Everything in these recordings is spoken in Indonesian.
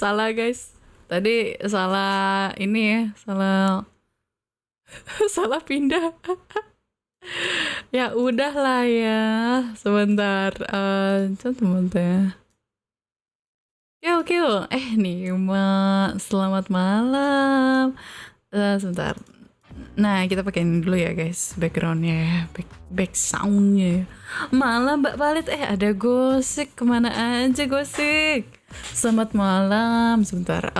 Salah guys. Tadi salah ini ya, salah salah pindah. Ya udahlah ya. Sebentar. Sebentar ya. Oke. Nih, selamat malam. Sebentar. Nah, kita pakai ini dulu ya guys, backgroundnya ya, back soundnya. Malam Mbak Valit, ada gosik, kemana aja gosik? Selamat malam, sebentar.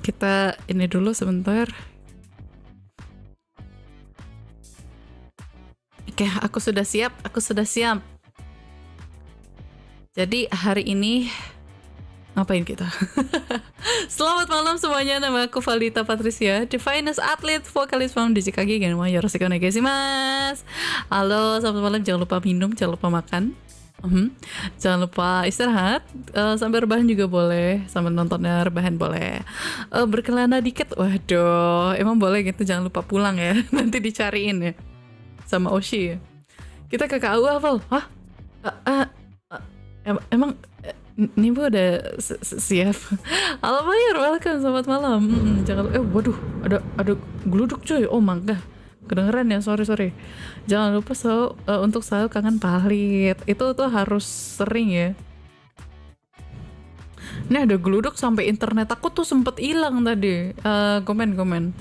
Kita ini dulu sebentar. Oke, aku sudah siap. Jadi hari ini ngapain kita? Selamat malam semuanya, nama aku Valita Patricia, the finest athlete vokalis from DJKG Genwa Yoroshiku onegaishimasu. Halo, selamat malam, jangan lupa minum, jangan lupa makan. Jangan lupa istirahat, sambil rebahan juga boleh, sambil nontonnya rebahan boleh. Berkelana dikit, waduh, emang boleh gitu, jangan lupa pulang ya, nanti dicariin ya sama Oshi ya. Kita ke KAU hafal? Hah? Emang ini Bu udah siap? Halo Mayor, welcome, selamat malam. Jangan waduh, ada geluduk cuy. Oh mangga, kedengeran ya, sorry. Jangan lupa untuk selalu kangen palit. Itu tuh harus sering ya. Ini ada geluduk sampai internet aku tuh sempet hilang tadi. Komen.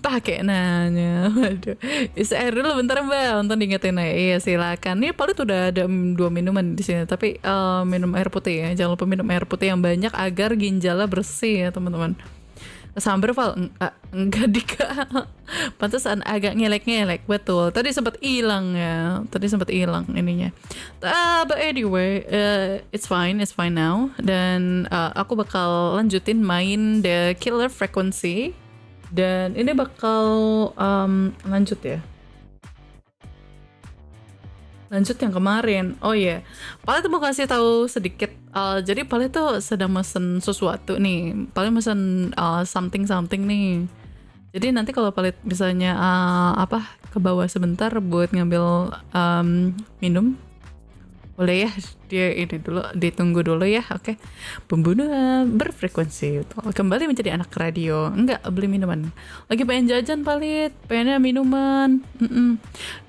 Pakai nanya, waduh. Isi air dulu bentar Mbak, nonton diingetin aja. Iya silakan. Ini paling udah ada 2 minuman di sini, tapi minum air putih ya. Jangan lupa minum air putih yang banyak agar ginjalnya bersih ya teman-teman. Sambar Val, enggak Dika. Pantesan agak ngelek, betul. Tadi sempat hilang ya. Ininya. But anyway, it's fine now. Dan aku bakal lanjutin main The Killer Frequency. Dan ini bakal lanjut ya. Lanjut yang kemarin. Oh iya, Paling mau kasih tahu sedikit. Jadi Paling tuh sedang mesen sesuatu nih. Paling mesen something nih. Jadi nanti kalau Paling misalnya ke bawah sebentar buat ngambil minum, boleh ya, dia ini dulu, ditunggu dulu ya. Oke. Pembunuh berfrekuensi kembali menjadi anak radio. Enggak beli minuman, lagi pengen jajan Palit, pengennya minuman.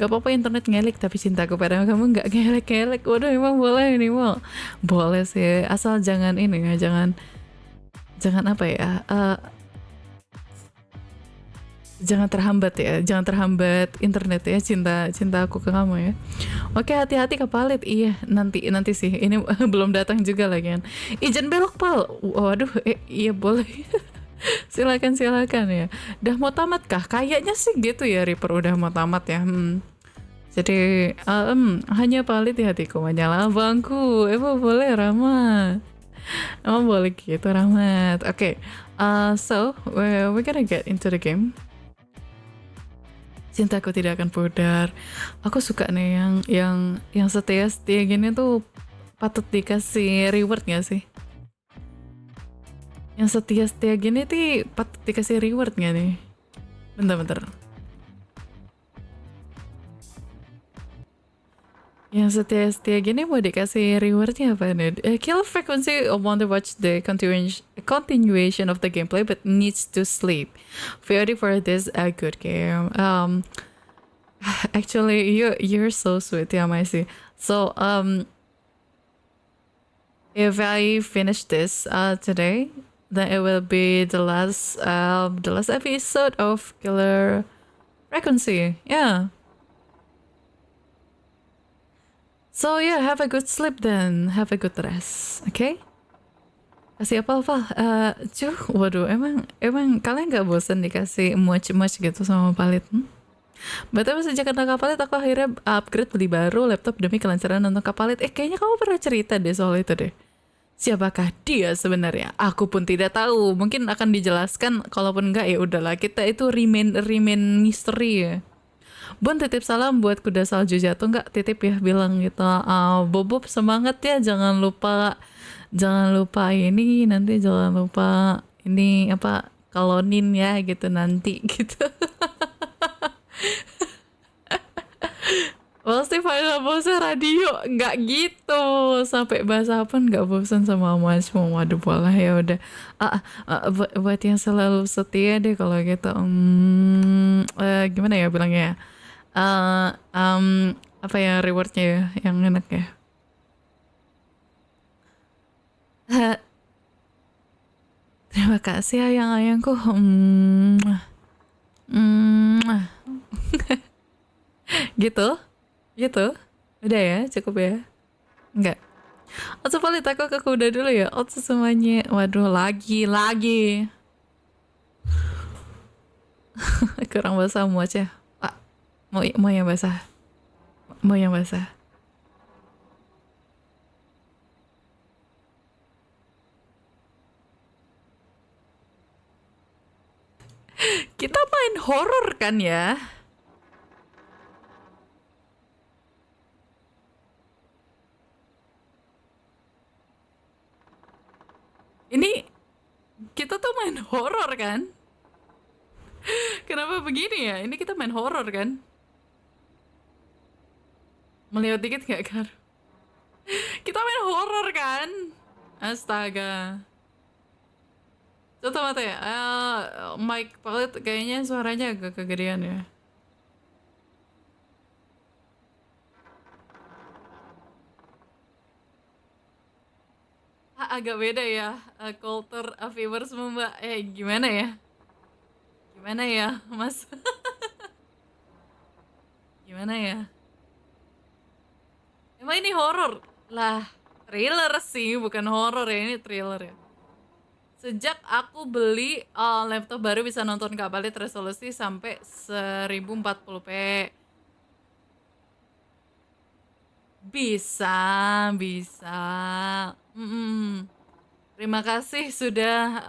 Gak apa-apa internet ngelik, tapi cintaku pada kamu gak ngelek. Waduh, emang boleh ini mau boleh sih, asal jangan ini ya, jangan apa ya, jangan terhambat internet ya, cinta aku ke kamu ya. Oke, hati-hati ke Palit. Iya, nanti sih, ini belum datang juga lagi kan. Izin belok Pal. Waduh, iya boleh. silakan ya. Udah mau tamat kah? Kayaknya sih gitu ya, Reaper udah mau tamat ya. Jadi hanya Palit di hatiku menyala bangku. Emang boleh Rahmat? Emang boleh gitu Rahmat? Oke. So we're gonna get into the game. Cintaku tidak akan pudar. Aku suka nih yang setia gini tuh patut dikasih reward gak sih? Yang setia gini tuh patut dikasih reward gak nih? Bentar. Yang setia gini mau dikasih rewardnya apa nih? Kill frequency want to watch the continuation of the gameplay but needs to sleep. VOD for this a good game. Actually, you're so sweet, yeah, Maisi. So if I finish this today, then it will be the last episode of Killer Frequency. Yeah. So yeah, have a good sleep then, have a good rest, okay? Kasih apa? Waduh, emang kalian gak bosan dikasih much gitu sama Palit? Betul, sejak kena Kapalit aku akhirnya upgrade, beli baru laptop demi kelancaran nonton Kapalit. Kayaknya kamu pernah cerita deh soal itu deh. Siapakah dia sebenarnya? Aku pun tidak tahu. Mungkin akan dijelaskan. Kalaupun enggak ya udahlah. Kita itu remain misteri ya. Bun titip salam buat kuda salju jatuh, nggak titip ya, bilang gitu. Bobob semangat ya, jangan lupa ini nanti, jangan lupa ini kalonin ya gitu nanti gitu. Pasti final bossnya radio, nggak gitu. Sampai bahasa apa nggak bosan sama Masmu. Waduh, boleh ya udah. Buat yang selalu setia deh kalau gitu. Gimana ya bilangnya ya? Eh, em, apa ya rewardnya ya yang enak ya? Eh, Terima kasih ayang-ayangku. Mm, gitu, gitu. Udah ya, cukup ya. Enggak. Otsu Valita kok ke kuda dulu ya. Otsu semuanya. Waduh, lagi. Kurang basah mau aja. Mau yang basah. Mau yang basah. Kita main horor kan ya? Ini kita tuh main horor kan? Kenapa begini ya? Ini kita main horor kan? Melihat dikit gak Kar? Kita main horor kan? Astaga. Coba mata ya. Mic Palit kayaknya suaranya agak kegedean ya. Agak beda ya. Culture viewers mbak. Gimana ya? Gimana ya, Mas? Gimana ya? Emang ini horor? Lah, thriller sih, bukan horor ya. Ini thriller ya. Sejak aku beli laptop baru bisa nonton Kak Balit resolusi sampai 1040p. Bisa. Terima kasih sudah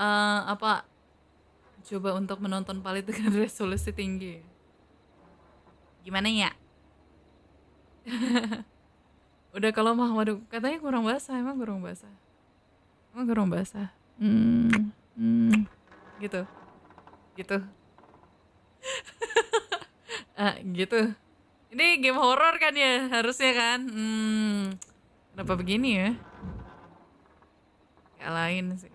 coba untuk menonton Palit dengan resolusi tinggi. Gimana ya? Udah kalau mah, waduh, katanya kurang basah, emang kurang basah. Gitu, gitu, gitu. Ini game horor kan ya, harusnya kan? Kenapa begini ya? Kayak lain sih.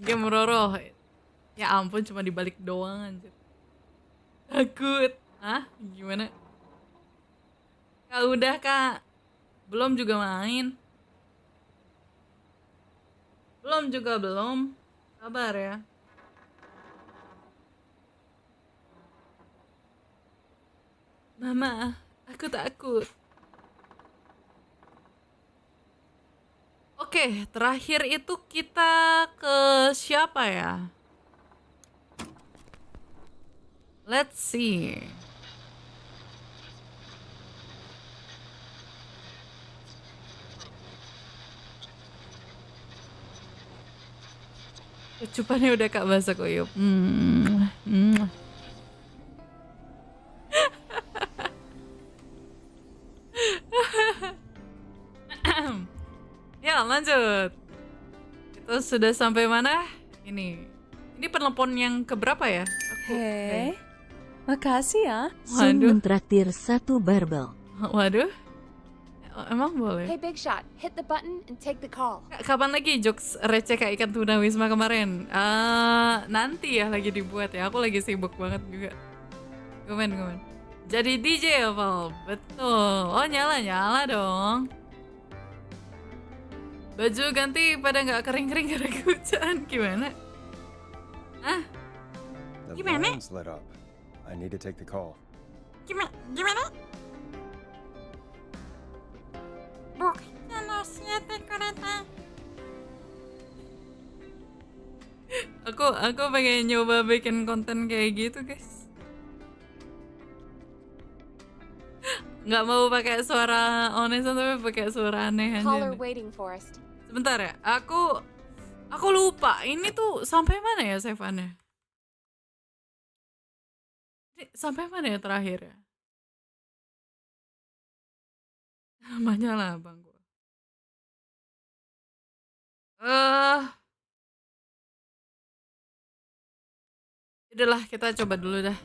Game horor. Ya ampun, cuma dibalik doang anjir. Takut. Hah? Gimana? Kak udah kak. Belum juga main. Belum. Sabar ya. Mama, aku takut. Oke, terakhir itu kita ke siapa ya? Let's see. Kecupannya udah Kak Basa Kuyup. Ya, lanjut. Itu sudah sampai mana? Ini penelpon yang keberapa ya? Hei, makasih ya. Sun mentraktir 1 barbel. Waduh. Emang boleh? Hey, Big Shot, hit the button and take the call. Kapan lagi jokes receh kayak ikan tuna Wisma kemarin? Nanti ya lagi dibuat ya. Aku lagi sibuk banget juga. Komen. Jadi DJ ya, Val? Betul. Oh, nyala dong. Baju ganti pada nggak kering-kering gara hujan. Gimana? Gimana? Lit up. I need to take the call. Gimana? Aku pengen nyoba bikin konten kayak gitu, guys. Nggak mau pakai suara honest tapi pakai suara aneh aja. Caller waiting for us. Sebentar ya, aku lupa. Ini tuh sampai mana ya save-annya? Sampai mana ya terakhir ya? Namanya lah bang gua. Udahlah, kita coba dulu dah.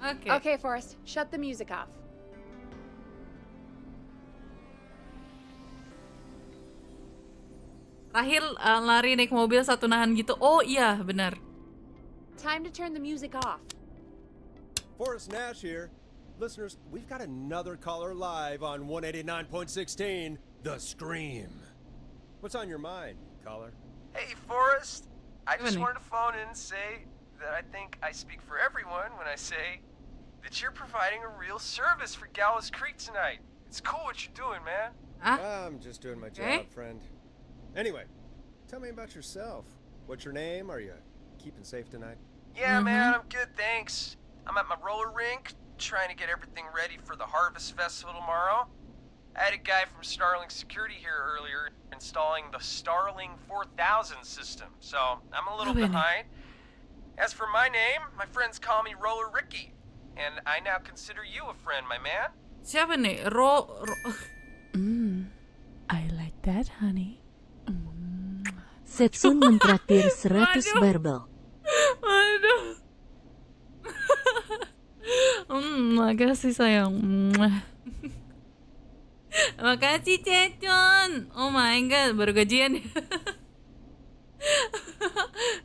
Oke. Okay, Forrest, shut the music off. Terakhir lari naik mobil satu nahan gitu. Oh iya, benar. Time to turn the music off. Forrest Nash here. Listeners, we've got another caller live on 189.16, The Scream. What's on your mind, caller? Hey, Forrest. I just Gimana nih? wanted to phone in and say that I think I speak for everyone when I say that you're providing a real service for Gallows Creek tonight. It's cool what you're doing, man. Ah, I'm just doing my Okay. job, friend. Anyway, tell me about yourself. What's your name? Are you keeping safe tonight? Yeah, man, I'm good, thanks. I'm at my roller rink, trying to get everything ready for the Harvest Festival tomorrow. I had a guy from Starling Security here earlier installing the Starling 4000 system, so I'm a little Apa ini? behind. As for my name, my friends call me Roller Ricky, and I now consider you a friend, my man. siapa nih? I like that, honey. Setsun mentraktir 100 Waduh. barbel. Aduh. Makasih sayang. Makasih Cecon. Oh my god, baru gajian.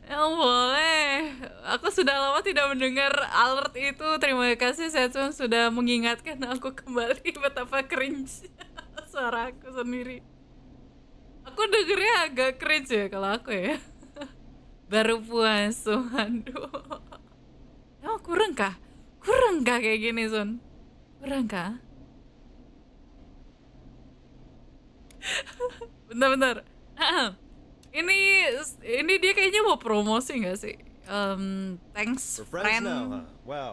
Yang boleh. Aku sudah lama tidak mendengar alert itu. Terima kasih Cecon sudah mengingatkan aku kembali betapa cringe suara aku sendiri. Aku dengernya agak cringe ya kalau aku ya. Baru puas, aduh. Emang kurang kah? Kurang kah kayak gini, Sun? Kurang kah? Bentar-bentar. Ini dia kayaknya mau promosi nggak sih? Thanks We're friends friend. now, huh? Wow.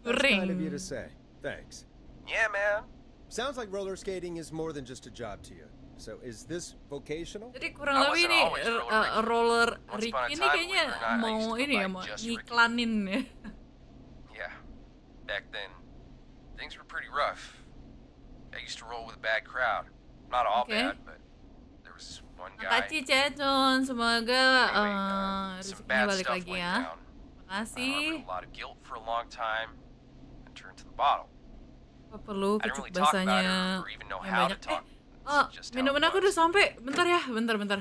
That's kind of you Ring. to say. Thanks. Yeah, man. Sounds like roller skating is more than just a job to you. So is this vocational? Jadi kurang I lebih wasn't ini always roller Ricky. Once roller Rick upon a ini time, kayaknya believe it or not, I mau used to ini ya, provide mau just Ricky. ngiklanin ya. Yeah. Back then, things were pretty rough. I used to roll with a bad crowd. Not all Okay. bad, but there was one guy. Makasih Cecon, semoga Anyway, some rezekinya bad balik stuff lagi went ya. down. I Makasih. harbored a lot of guilt for a long time and turned to the bottle. Apa perlu I kecuk didn't really talk about basahnya it or even know yang how banyak? to talk. Oh, It's just how minuman it aku udah was. sampai. Bentar ya, bentar. Bentar.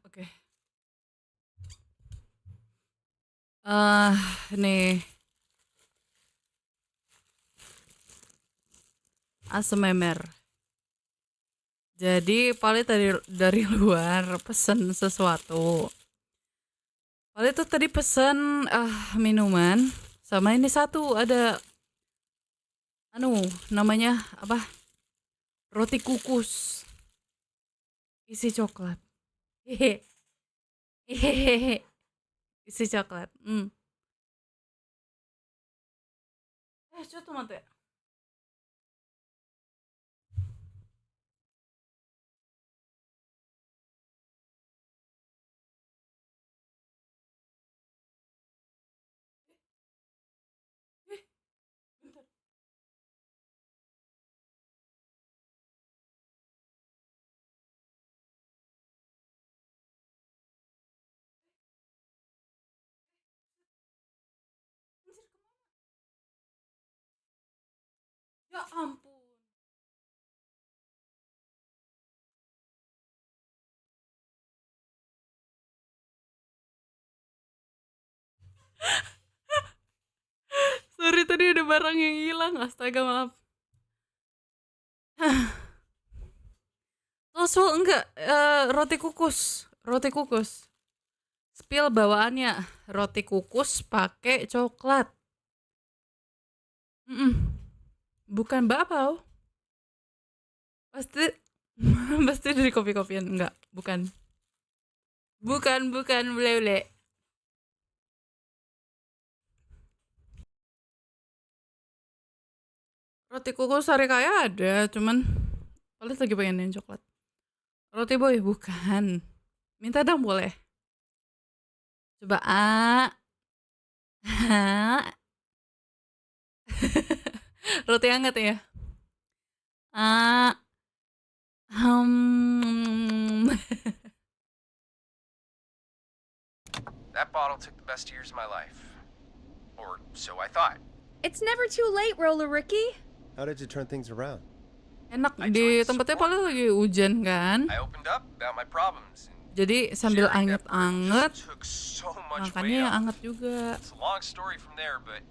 Oke. Nih. Asememer. Jadi Pali tadi dari luar pesen sesuatu. Pali tuh tadi pesen minuman sama ini satu ada namanya apa? Roti kukus isi coklat. Hehe. Hehehe. Isi coklat. Cuk tuh mate. Bentar. Anjir kemana? Ya ampun. Sorry tadi ada barang yang hilang. Astaga maaf. Tosul enggak, roti kukus. Roti kukus. Spill bawaannya roti kukus pakai coklat. Bukan bakpao. Pasti pasti dari kopi-kopian. Enggak, bukan. Bukan bule-bule. Roti kukus hari kaya ada, cuman paling lagi pengen yang coklat. Roti boy bukan. Minta dong boleh. Coba Roti hangat ya. That bottle took the best years of my life. Or so I thought. It's never too late, Roller Ricky. How did you turn things around? Enak di tempatnya paling lagi hujan kan. I opened up about my problems. And Jadi sambil sharing that anget-anget, just took so much makannya weight yang off. anget juga. It's a long story from there, but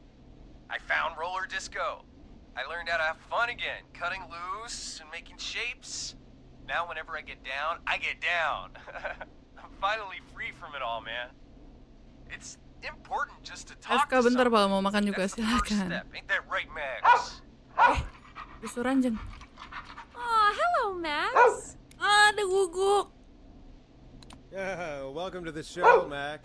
I found roller disco. I learned how to have fun again, cutting loose and making shapes. Now whenever I get down, I get down. I'm finally free from it all, man. It's important just to talk FK to bentar someone. Pak, mau makan juga That's the first silakan. step. Ain't that right, Max? Disuruh ranjang. Aw, hello, Max. Ada guguk. Yeah, welcome to the show, Max.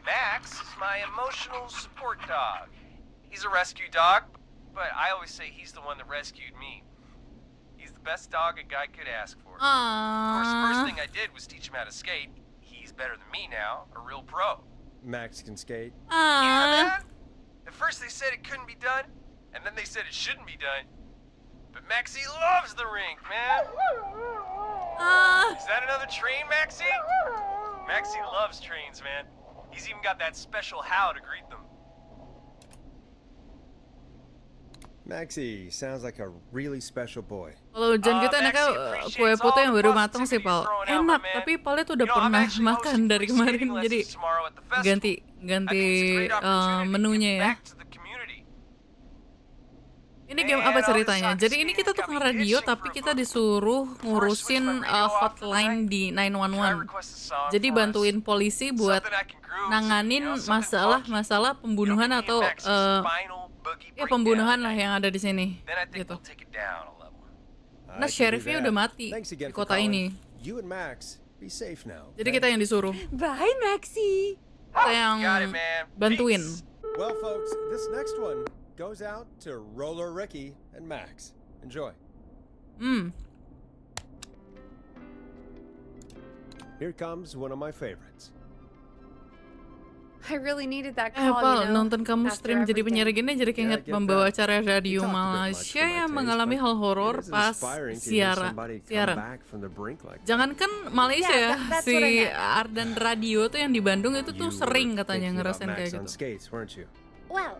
Max is my emotional support dog. He's a rescue dog, but I always say he's the one that rescued me. He's the best dog a guy could ask for. Of course, the first thing I did was teach him how to skate. He's better than me now, a real pro. Max can skate. Yeah, man. At first they said it couldn't be done, and then they said it shouldn't be done. But Maxie loves the rink, man. Is that another train, Maxie? Maxie loves trains, man. He's even got that special how to greet them. Maxie sounds like a really special boy. Kalau hujan gitu enaknya kue putu yang baru matang sih, Pal. Enak, tapi Palnya tuh udah pernah makan dari kemarin, jadi ganti menunya ya. Ini game apa ceritanya? Jadi ini kita tukang radio tapi kita disuruh ngurusin hotline di 911. Jadi bantuin polisi buat nanganin masalah pembunuhan atau ya pembunuhan lah yang ada di sini gitu. Nah, sheriffnya udah mati di kota ini. You and Max, be safe now. Jadi kita yang disuruh, Bye, Maxie. kita yang bantuin. Well, folks, this next one goes out to Roller Ricky and Max. Enjoy. Here comes one of my favorites. I really needed that Pal, call, you know. nonton kamu after stream jadi everything. penyiar gini jadi keinget membawa acara radio You talked a bit much Malaysia for my yang taste, mengalami but hal it horor is pas inspiring to hear somebody come siaran. back from the brink like that. Jangankan Malaysia Yeah, ya, that's what I si meant. Ardan Radio tuh yang di Bandung itu tuh You sering were katanya thinking about ngerasain kayak Max on gitu. skates, weren't you? Well,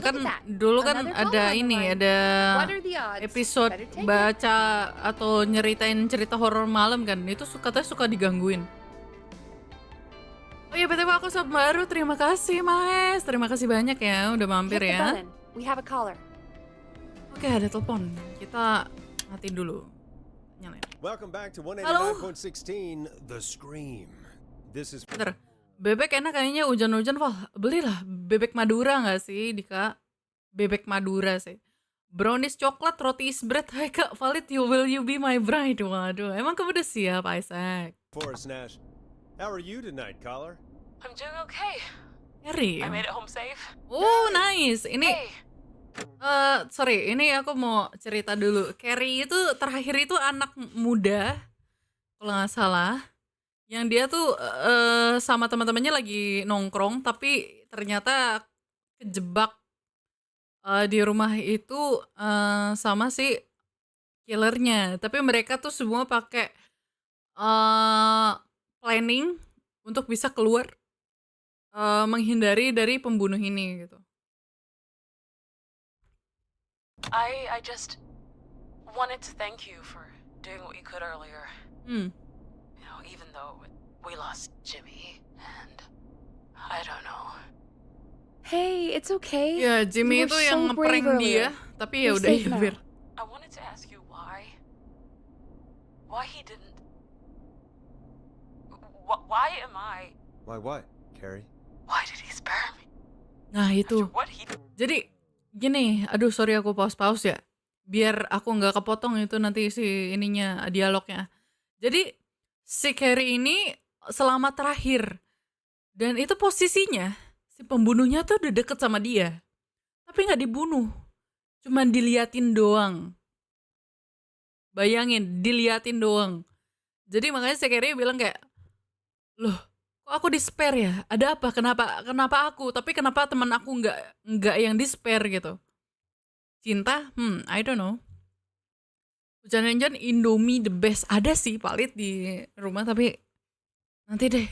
Kan dulu kan Another ada caller on the ini, line. ada What are the odds? episode Better take it. baca atau nyeritain cerita horor malam kan, itu katanya suka digangguin. Oh iya, BTW aku sub baru, terima kasih Maes, terima kasih banyak ya udah mampir Hit the ya. button. We have a caller. Oke, ada telepon, kita matiin dulu. Nyalain. Welcome back to Halo. 189.16 The Scream. This is Bentar, bebek enak kayaknya hujan-hujan, Val. Belilah bebek Madura nggak sih, Dika? Bebek Madura sih. brownies coklat, roti is bread. Hai Kak, Valid, will you be my bride? Waduh, emang kamu udah siap, Isaac? Forrest Nash. How are you tonight, caller? I'm doing okay. Harry. I made it home safe. Oh, nice. Ini Hey, sorry, ini aku mau cerita dulu. Carrie itu terakhir itu anak muda, kalau nggak salah, yang dia tuh sama teman-temannya lagi nongkrong, tapi ternyata kejebak di rumah itu sama si killernya. Tapi mereka tuh semua pakai planning untuk bisa keluar, menghindari dari pembunuh ini gitu. I just wanted to thank you for doing what you could earlier. Hmm. You know, even though we lost Jimmy, and I don't know. Hey, it's okay. Ya, Jimmy You itu were yang so brave ngeprank dia, earlier. tapi ya You're udah safe ya now. biar. I wanted to ask you why he didn't. Why am I? Why what, Carrie? Why did he spare me? Nah itu. After what he? Jadi gini, aduh sorry aku pause-pause ya. Biar aku nggak kepotong itu nanti si ininya, dialognya. Jadi si Carrie ini selamat terakhir. Dan itu posisinya si pembunuhnya tuh udah deket sama dia. Tapi nggak dibunuh. Cuman diliatin doang. Bayangin, diliatin doang. Jadi makanya si Carrie bilang kayak, loh, kok aku di-spare ya? Ada apa? Kenapa aku? Tapi kenapa teman aku nggak yang di-spare gitu? Cinta? I don't know. Jangan-jangan Indomie the best. Ada sih Palit di rumah, tapi nanti deh.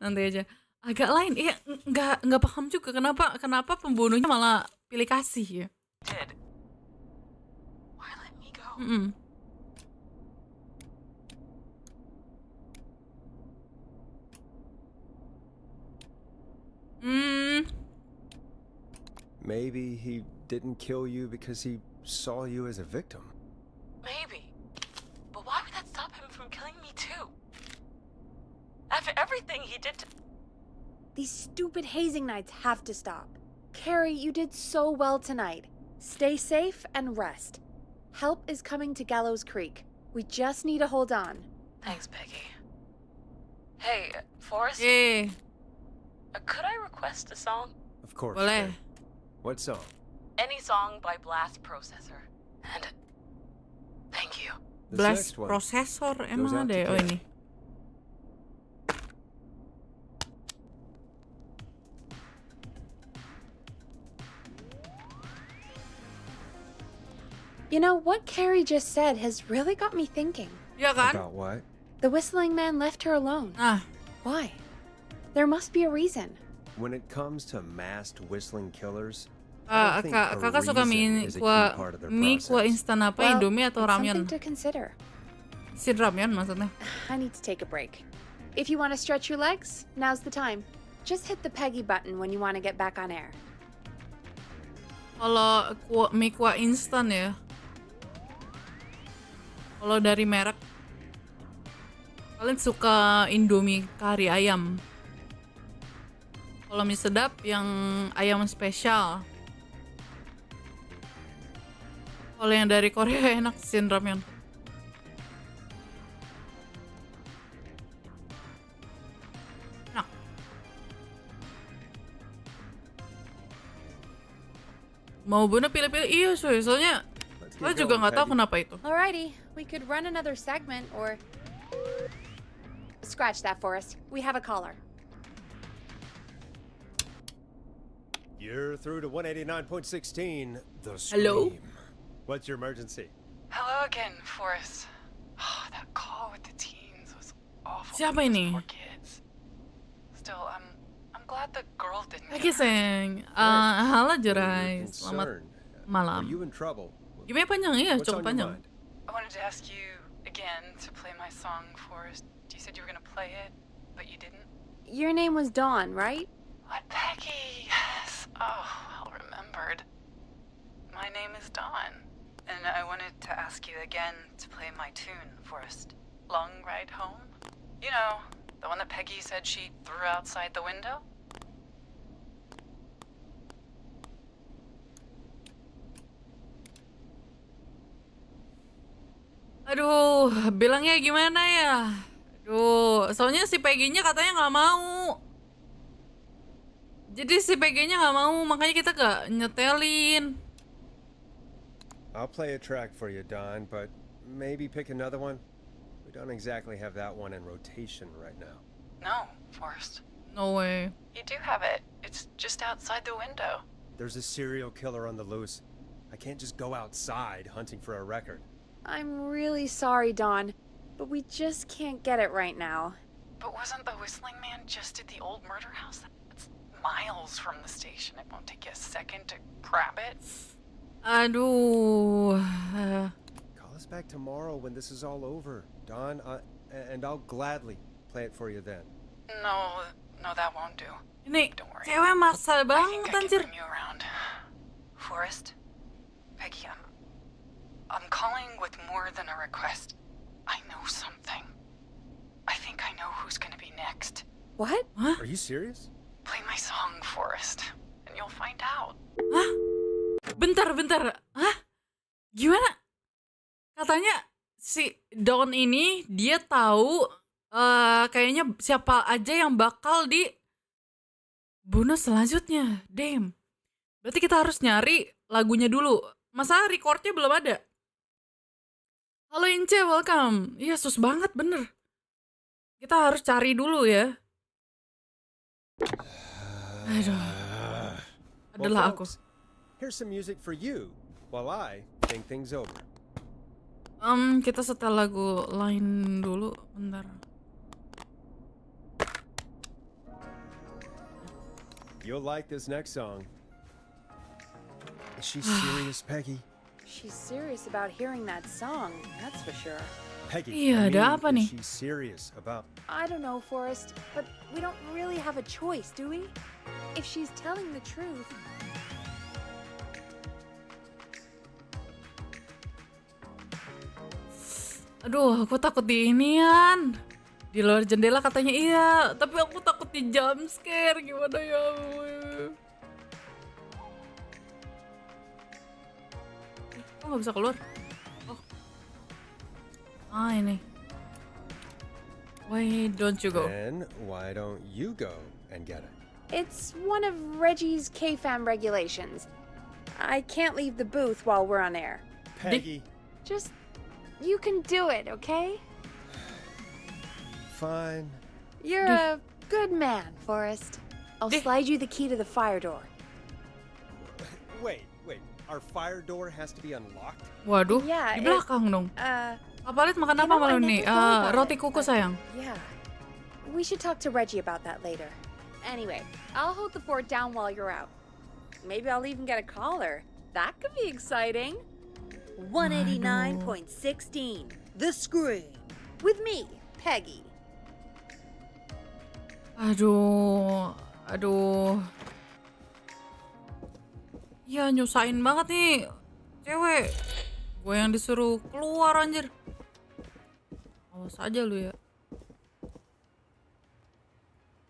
Nanti aja. Agak lain. Iya, nggak paham juga kenapa pembunuhnya malah pilih kasih ya. Did. Why let me go? Maybe he didn't kill you because he saw you as a victim. Maybe. But why would that stop him from killing me too? After everything he did to... These stupid hazing nights have to stop. Carrie, you did so well tonight. Stay safe and rest. Help is coming to Gallows Creek. We just need to hold on. Thanks, Peggy. Hey, Forrest, could I request a song? Of course. Boleh. Carrie. What song? Any song by Blast Processor. And thank you. This Blast next one Processor goes emang out ada to ya? Oh Carrie. ini. You know, what Carrie just said has really got me thinking. Ya kan? About what? The whistling man left her alone. Nah, Why? There must be a reason. When it comes to masked whistling killers, I don't think a kakak suka reason mie is a key kuah part of their kuah process. instan apa? Well, Indomie atau it's ramyeon? something to consider. Sin ramyeon maksudnya. I need to take a break. If you want to stretch your legs, now's the time. Just hit the Peggy button when you want to get back on air. Kalau mie kuah instan ya. Kalau dari merek, kalian suka Indomie kari ayam. Kalau mie sedap yang ayam spesial. Kalau yang dari Korea enak sin ramyeon. Enak. Mau bunuh pilih-pilih, iya soalnya Let's saya get juga going, nggak tahu Peggy. kenapa itu. Alrighty, we could run another segment or... Scratch that, Forrest. We have a caller. You're through to 189.16, the Scream. Hello? What's your emergency? Hello again, Forrest. Oh, that call with the teens was awful. Siapa for those ini? poor kids. Still, I'm glad the girl didn't Lagi get hurt. seng, halo Well, you're Jerai, selamat concerned. Are malam. you in trouble? Gimana panjang? Iya, What's cukup on your panjang. mind? I wanted to ask you again to play my song, Forrest. You said you were gonna play it, but you didn't. Your name was Dawn, right? What, Peggy? Yes. Oh, well remembered. My name is Dawn, and I wanted to ask you again to play my tune, Forrest. Long Ride Home? You know, the one that Peggy said she threw outside the window? Aduh, bilangnya gimana ya? Aduh, soalnya si Peggy-nya katanya nggak mau. Jadi si Peggy-nya nggak mau, makanya kita gak nyetelin. I'll play a track for you, Don, but maybe pick another one. We don't exactly have that one in rotation right now. No, Forrest. No way. You do have it. It's just outside the window. There's a serial killer on the loose. I can't just go outside hunting for a record. I'm really sorry, Dawn, but we just can't get it right now. But wasn't the whistling man just at the old murder house? That's miles from the station. It won't take you a second to grab it. Aduh. Call us back tomorrow when this is all over, Don, and I'll gladly play it for you then. No, that won't do. Ini Don't worry. cewek maksa I think banget I can anjir. bring you around. Forrest, Peggy, I'm calling with more than a request. I know something. I think I know who's gonna be next. What? Hah? Are you serious? Play my song, Forrest, and you'll find out. Hah? Bentar. Hah? Gimana? Katanya si Don ini dia tahu kayaknya siapa aja yang bakal dibunuh selanjutnya. Damn. Berarti kita harus nyari lagunya dulu. Masa recordnya belum ada? Halo Ince, welcome. Iya, sus banget bener. Kita harus cari dulu ya. Aduh. Adalah aku. Folks, here's some music for you while I think things over. Kita setel lagu lain dulu, bentar. You'll like this next song. Is she serious, Peggy? She's serious about hearing that song, that's for sure. Peggy, Iya, ada apa nih? is she serious about... I don't know, Forrest, but we don't really have a choice, do we? If she's telling the truth... Aduh, aku takut di inian. Di luar jendela katanya iya, tapi aku takut di jump scare. Gimana ya? Kok nggak bisa keluar? Oh. Ah, ini. Why don't you go? Then why don't you go and get it? It's one of Reggie's K-Fam regulations. I can't leave the booth while we're on air. Peggy, Just... you can do it, okay? fine. You're a good man, Forrest. I'll slide you the key to the fire door. Wait. Our fire door has to be unlocked? Waduh, Yeah, di belakang dong. Papalit makan You apa know, I malam nih? never thought about Roti it, kuku but- sayang. Yeah. We should talk to Reggie about that later. Anyway, I'll hold the fort down while you're out. Maybe I'll even get a caller. That could be exciting. 189.16, The Scream. With me, Peggy. Aduh. Ya nyusahin banget nih cewek. Gue yang disuruh keluar anjir. Awas aja lu ya.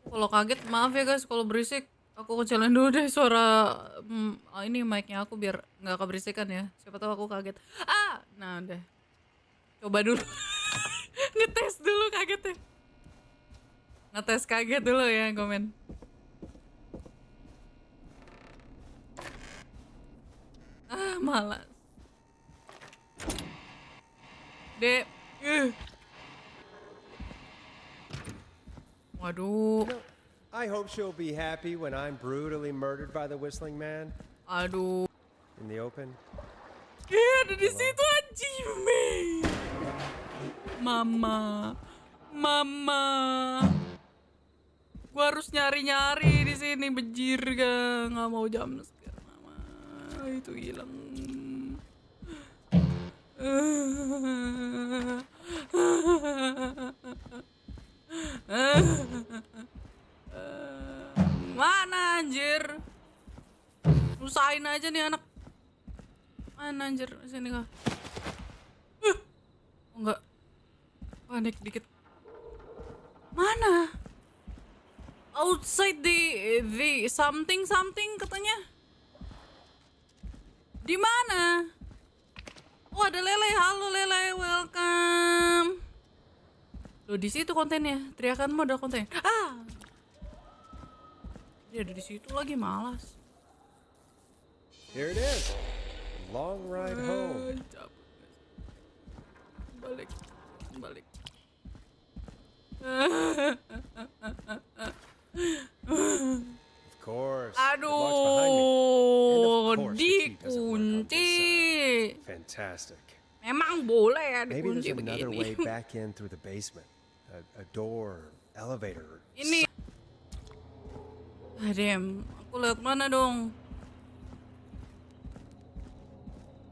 Kalau kaget maaf ya guys kalau berisik. Aku kecilin dulu deh suara ini mic-nya aku biar nggak keberisikan ya. Siapa tahu aku kaget. Nah udah. Coba dulu. Ngetes dulu kagetnya. Ngetes kaget dulu ya komen. Malas. Dek. Waduh. I hope she'll be happy when I'm brutally murdered by the whistling man Aduh. in the open. Ada di situ anjing. Mama. Gua harus nyari di sini bejir ga. Nggak mau jam scare mama. Itu hilang. Mana anjir? Usahain aja nih anak. Mana anjir? Sini kah? Oh, enggak. Panik dikit. Mana? Outside the something katanya. Di mana? Oh, ada Lele. Halo Lele, welcome. Loh, di situ kontennya. Teriakanmu ada konten. Ah. Dia ada di situ lagi, malas. Here it is. Long ride home. Balik. Of course. The lock's behind me. And Aduh, of course the key doesn't work on this dikunci. side. Fantastic. Memang boleh ya Maybe dikunci there's another way begini. back in through the basement. A door, elevator. Ini. Damn, aku lihat mana dong?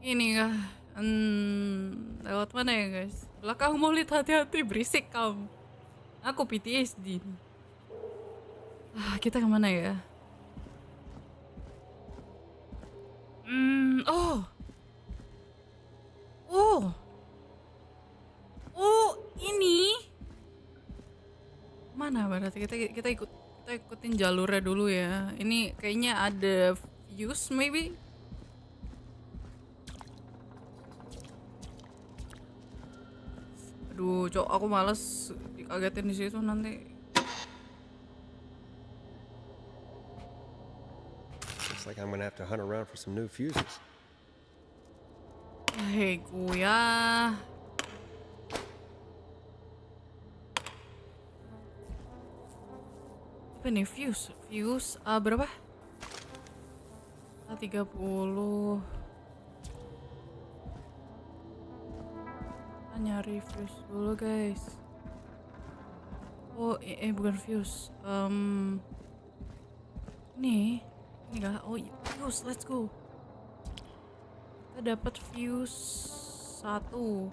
Ini kah? Lewat mana ya guys? Belakang mau lihat, hati-hati, berisik kamu. Aku PTSD. Kita kemana ya? Ini. Mana berarti kita ikutin jalurnya dulu ya. Ini kayaknya ada fuse maybe. Aduh, cok, aku males dikagetin di situ nanti. Looks like I'm gonna have to hunt around for some new fuses. Hei, kuya. Apa nih fuse? Fuse berapa? 30. Kita nyari fuse dulu guys. Oh, bukan fuse. Ini kah? Oh, fuse, let's go. Kita dapat fuse 1.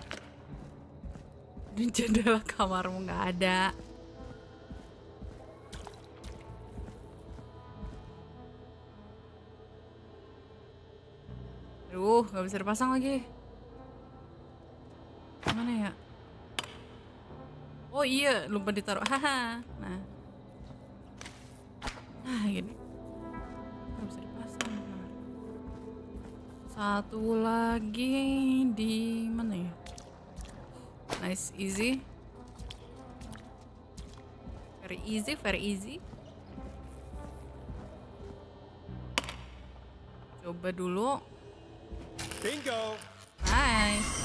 Di jendela kamarmu nggak ada. Aduh, nggak bisa dipasang lagi. Mana ya? Oh iya, lupa ditaruh. Haha. Nah, gini. Nggak bisa dipasang. Nah. Satu lagi di mana ya? Nice, easy. Very easy, very easy. Coba dulu. Bingo! Nice.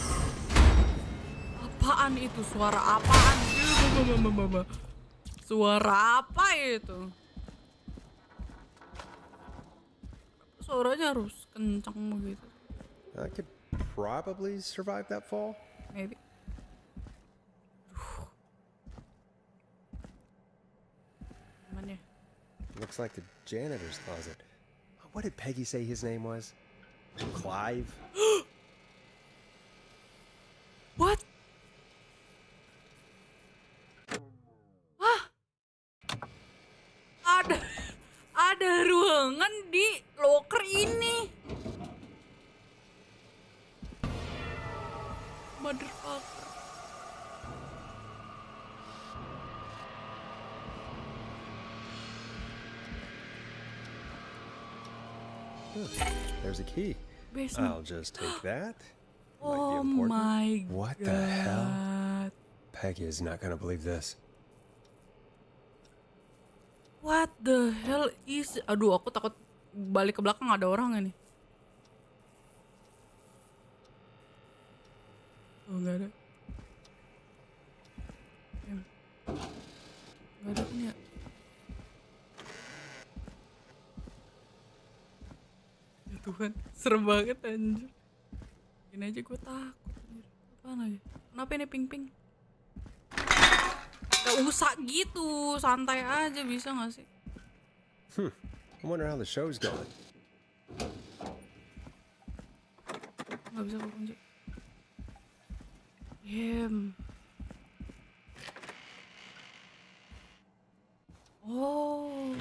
Apaan itu? Suara apaan? Suara apa itu? Suaranya harus kencang begitu. I could probably survive that fall. Maybe. Mana ya? Looks like the janitor's closet. What did Peggy say his name was? Clive? What? Hah? Ada ruangan di loker ini. Motherfucker. There's a key. Basement. I'll just take that. Might be Oh important. my What god. the hell? Peggy is not gonna believe this. What the hell is... Aduh, aku takut balik ke belakang ada orang ini. Oh, nggak ada. Nggak ada kan ya? Ya Tuhan, serem banget anjir. Gini aja gue takut anjir. Apaan lagi? Kenapa ini ping-ping? Gak usah gitu, santai aja bisa gak sih? I wonder how the show's going. Gak bisa gue kunci. Damn. Oh,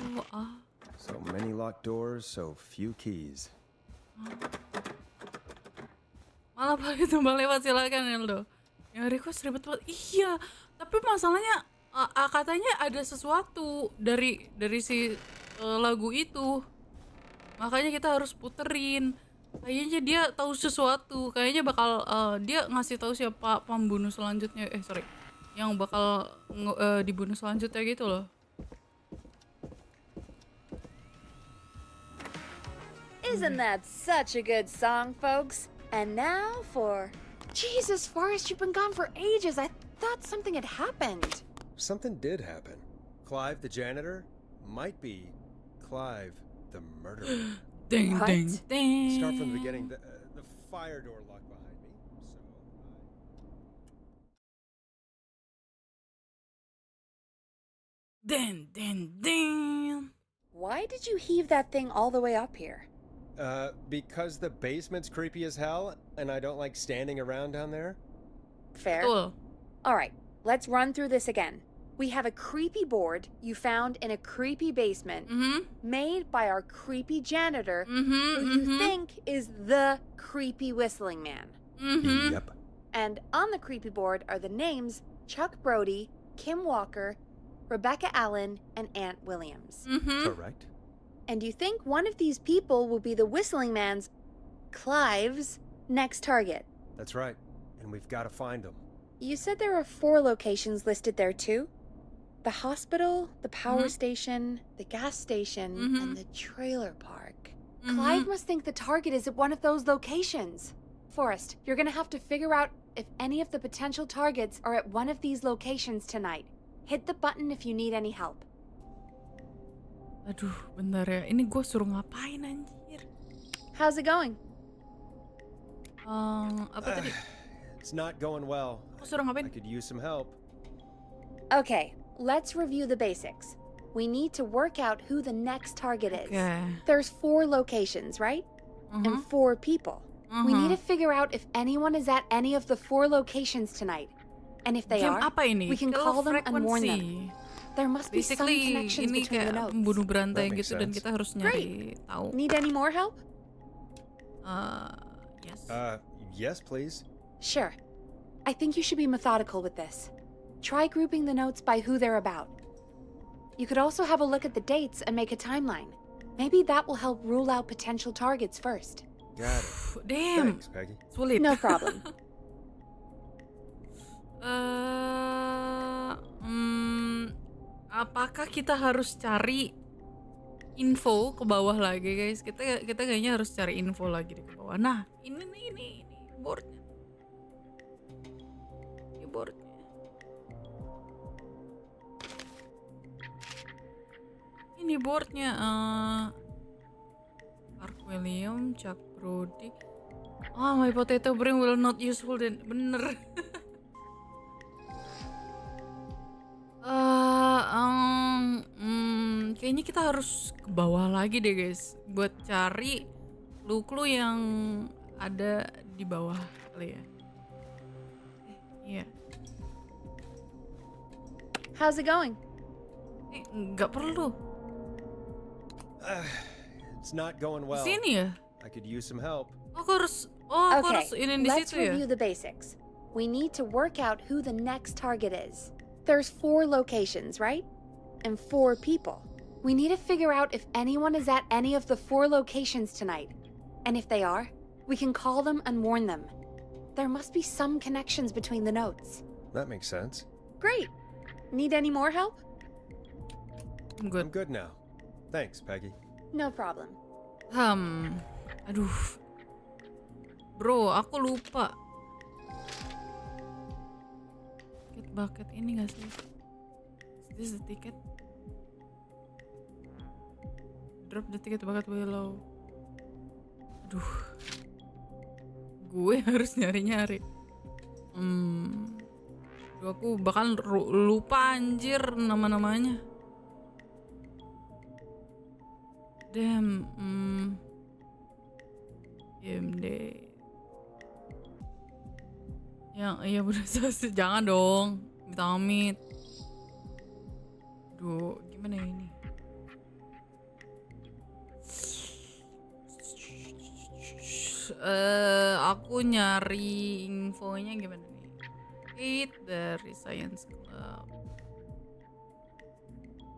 So many locked doors, so few keys. malah pakai tumbal lewat, silakan Eldo. Yang request ribet banget. Iya, tapi masalahnya katanya ada sesuatu dari si lagu itu. Makanya kita harus puterin. Kayaknya dia tahu sesuatu. Kayaknya bakal dia ngasih tahu siapa pembunuh selanjutnya. Sorry. Yang bakal dibunuh selanjutnya gitu loh. Isn't that such a good song, folks? And now for... Jesus, Forrest, you've been gone for ages. I thought something had happened. Something did happen. Clive the janitor might be Clive the murderer. Ding, What? ding, ding. Start from the beginning. The fire door locked behind me, so Ding, ding, ding. Why did you heave that thing all the way up here? because the basement's creepy as hell, and I don't like standing around down there. Fair. Betul. All right, let's run through this again. We have a creepy board you found in a creepy basement made by our creepy janitor who you think is the creepy whistling man. Yep. And on the creepy board are the names Chuck Brody, Kim Walker, Rebecca Allen, and Aunt Williams. Correct. And you think one of these people will be the whistling man's, Clive's, next target. That's right. And we've got to find them. You said there are 4 locations listed there too? The hospital, the power station, the gas station, and the trailer park. Clive must think the target is at one of those locations. Forrest, you're gonna have to figure out if any of the potential targets are at one of these locations tonight. Hit the button if you need any help. Aduh, bentar ya. Ini gue suruh ngapain anjir? How's it going? Apa tadi? It's not going well. Aku suruh I ngapain? could use some help. Okay, let's review the basics. We need to work out who the next target is. Okay. There's 4 locations, right? And 4 people. We need to figure out if anyone is at any of the 4 locations tonight. And if they Game are, apa ini? we can Kill call them and warn them. frequency. There must be some Basically connections ini between the kayak notes. pembunuh berantai That makes gitu dan sense. kita harus nyari tahu. Need any more help? Yes. Yes, please. Sure. I think you should be methodical with this. Try grouping the notes by who they're about. You could also have a look at the dates and make a timeline. Maybe that will help rule out potential targets first. Got it. Damn. Thanks, Peggy. Sulit. No problem. Apakah kita harus cari info ke bawah lagi, guys? Kita kayaknya harus cari info lagi di ke bawah. Nah, ini boardnya. Ini boardnya. Ini boardnya. Mark William, Chuck Brody. My potato brain will not useful dan bener. Kayaknya kita harus ke bawah lagi deh, guys, buat cari clue-clue yang ada di bawah kali ya. Iya. How's it going? Nggak perlu. It's not going well. Di sini ya? I could use some help. Aku harus Okay, inin di let's situ ya. review the basics. We need to work out who the next target is. There's 4 locations, right? And 4 people. We need to figure out if anyone is at any of the 4 locations tonight. And if they are, we can call them and warn them. There must be some connections between the notes. That makes sense. Great. Need any more help? I'm I'm good. good now. Thanks, Peggy. No problem. Aduh. Bro, aku lupa. Tiket bucket ini gak sih? Is this the ticket? Drop the ticket bucket below. Aduh. Gue harus nyari-nyari. Aduh, aku bakal lupa anjir nama-namanya. Damn. IMD. Iya bener. Jangan dong. Amit-amit. Aduh, gimana ya ini? Aku nyari infonya gimana nih? It dari Science Club.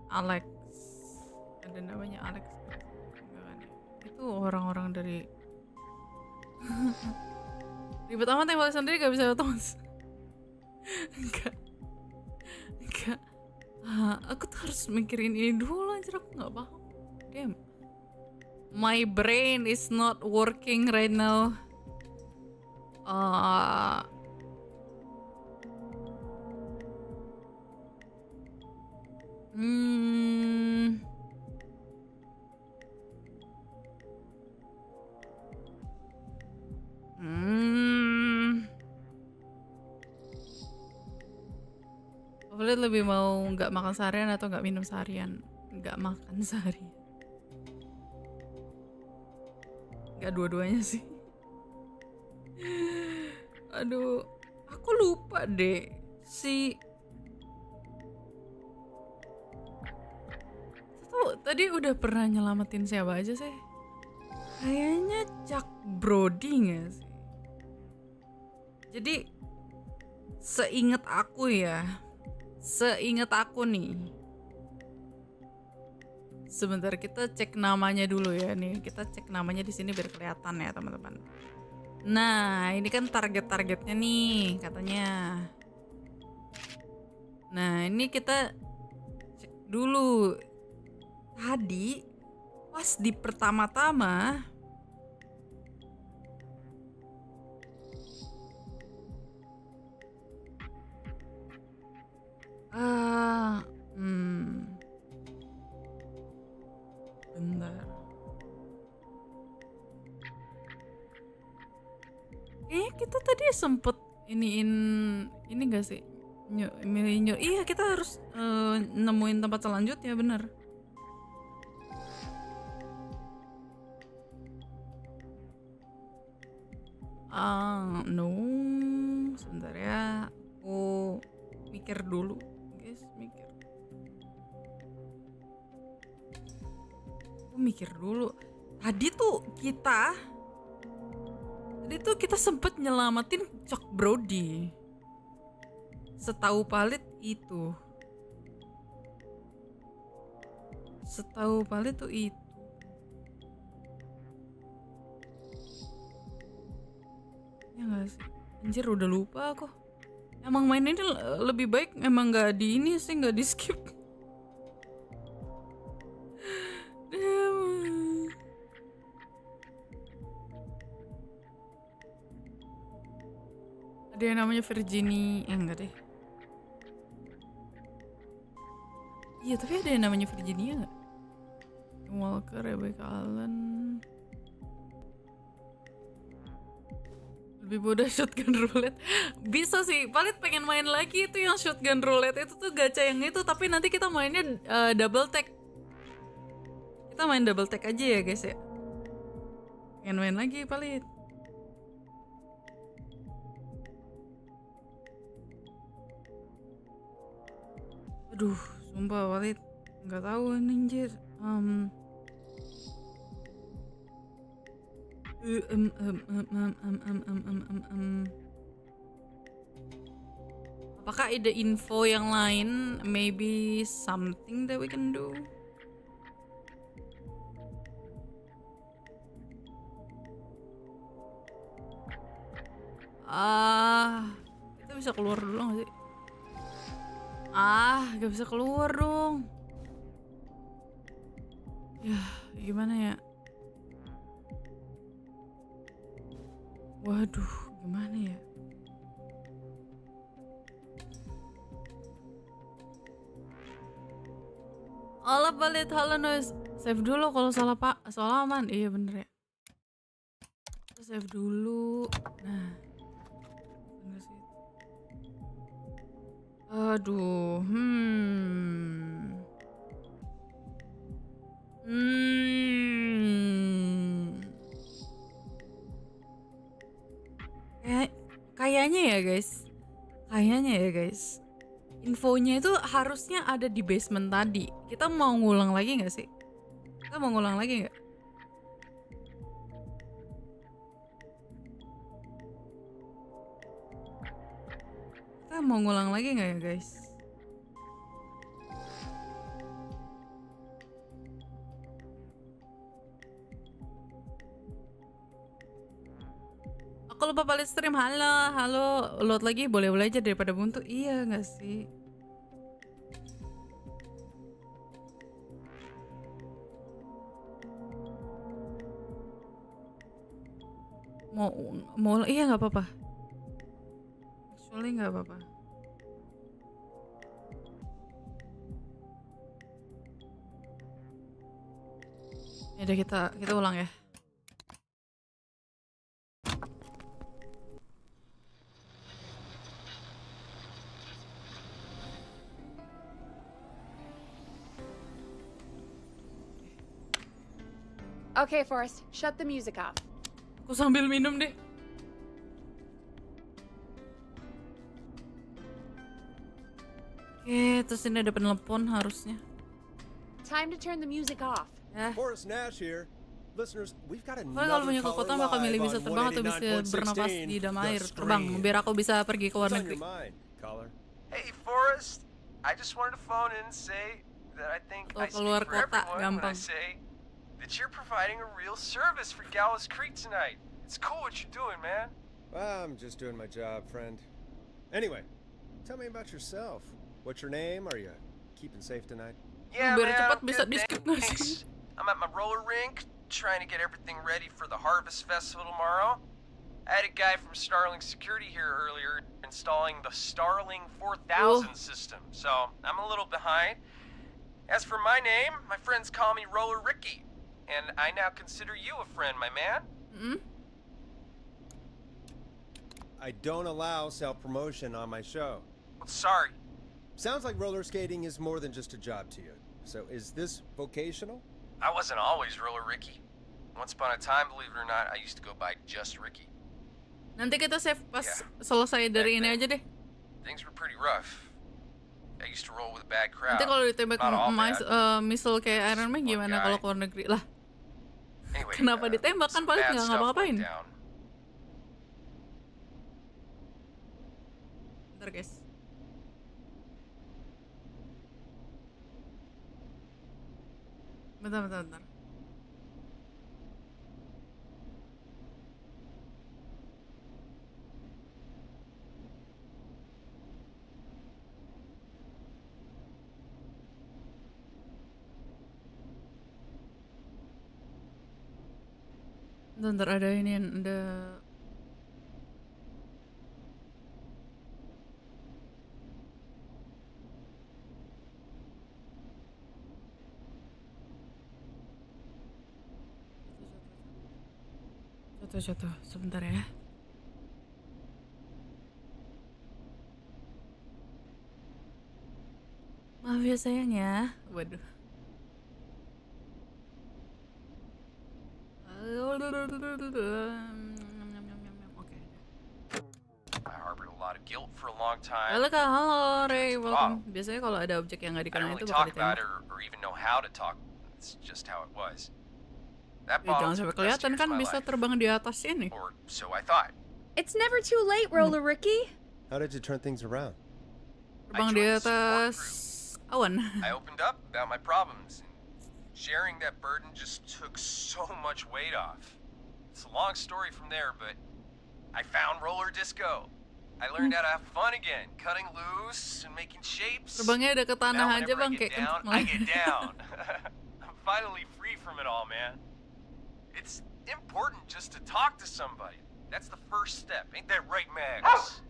Alex. Ada namanya Alex. Enggak kan ya? Itu orang-orang dari Ribet amat yang balik sendiri gak bisa otomatis. Enggak. Aku tuh harus mikirin ini dulu anjir, aku gak paham. Damn. My brain is not working right now. Hmm. Favorit lebih mau nggak makan seharian atau nggak minum seharian? Nggak makan seharian. Nggak dua-duanya sih. Aduh, aku lupa deh si tuh tadi udah pernah nyelamatin siapa aja sih? Kayaknya Chuck Brody nggak sih? Jadi seingat aku nih. Sebentar kita cek namanya dulu ya nih. Kita cek namanya di sini biar kelihatan ya teman-teman. Nah, ini kan target-targetnya nih katanya. Nah, ini kita cek dulu. Tadi pas di pertama-tama bentar. Kayaknya kita tadi sempet ini gak sih? Iya, kita harus nemuin tempat selanjutnya, bener. No, sebentar ya, aku mikir dulu, guys, mikir dulu. Tadi tuh kita sempet nyelamatin Chuck Brody. Setahu Palit itu. Ya nggak sih? Anjir udah lupa aku. Emang main ini lebih baik emang nggak di ini sih, nggak di skip. Ada yang namanya Virginie, enggak deh. Iya tapi ada yang namanya Virginia nggak? Walker, Rebecca Allen. Lebih mudah shotgun roulette. Bisa sih, Palit pengen main lagi itu yang shotgun roulette. Itu tuh gacha yang itu, tapi nanti kita mainnya double tag. Kita main double tag aja ya guys ya. Pengen main lagi Palit. Aduh, sumpah Palit nggak tahu anjir. Apakah ada info yang lain? Maybe something that we can do? Kita bisa keluar dulu gak sih? Gak bisa keluar dong. Ya, gimana ya? Waduh, gimana ya? Allah balik hal noise. Save dulu kalau salah aman. Iya bener ya. Save dulu. Nah. Bener sih. Aduh. Kayaknya ya guys. Infonya itu harusnya ada di basement tadi. Kita mau ngulang lagi nggak sih? Kita mau ngulang lagi nggak? Kita mau ngulang lagi nggak ya guys? aku lupa balik stream. Halo, load lagi boleh-boleh aja daripada buntu. Iya nggak sih? Mau iya nggak apa-apa. Actually nggak apa-apa. Ya udah kita ulang ya. Okay, Forrest, shut the music off. Aku sambil minum deh. Oke, terus ini ada penelepon harusnya. Time to turn the music off. Ya. Forrest Nash here. Listeners, we've got Pokoknya kalau another punya caller kekuatan bakal milih live bisa on terbang atau bisa bernapas di 189.16, dalam The air. Terbang, Scream. biar aku bisa pergi ke luar What's on negeri. your mind, caller? Hey, Forrest. I just wanted to phone in and say that I think Atau I speak keluar for kota, everyone when I gampang. say that you're providing a real service for Gallows Creek tonight. It's cool what you're doing, man. Well, I'm just doing my job, friend. Anyway, tell me about yourself. What's your name? Are you keeping safe tonight? Yeah, Biar man, cepat I'm bisa good, di-skip nggak sih? thanks. I'm at my roller rink, trying to get everything ready for the Harvest Festival tomorrow. I had a guy from Starling Security here earlier installing the Starling 4000 system, so I'm a little behind. As for my name, my friends call me Roller Ricky, and I now consider you a friend, my man. I don't allow self-promotion on my show. Well, sorry. Sounds like roller skating is more than just a job to you. So is this vocational? I wasn't always Roller Ricky. Once upon a time, believe it or not, I used to go by just Ricky. Nanti kita save pas Yeah. selesai dari ini aja deh. Things were pretty rough. I used to roll with a bad crowd. Nanti kalau ditembak Not all bad. misal kayak Iron Man One gimana guy. kalau ke luar negeri lah? Anyway, Kenapa ditembak kan some paling bad nggak stuff ngapa-ngapain. went down. Bentar guys. Bentar. Bentar ada ini ada. Jatuh sebentar ya. Maaf ya sayang ya. Waduh. Oke. I harbored a lot of guilt for a long time. Halo Kak, halo Ray, Wow. welcome. Biasanya kalau ada objek yang nggak I don't dikenal really itu talk bakal about ditembak. it or even know how to talk. It's just how it was. That Ya, jangan bottle sampai took the best kelihatan years kan of my bisa life. terbang di atas ini. Or so I thought. It's never too late, Roller Ricky. How did you turn things around? Terbang di joined the support atas awan. I opened up about my problems, and sharing that burden just took so much weight off. It's a long story from there, but I found roller disco. I learned how to have fun again, cutting loose and making shapes. Terbangnya udah ke tanah Now aja whenever bang, I get kayak down, kentut I malah. get down. I'm finally free from it all, man. It's important just to talk to somebody. That's the first step. Ain't that right, Max?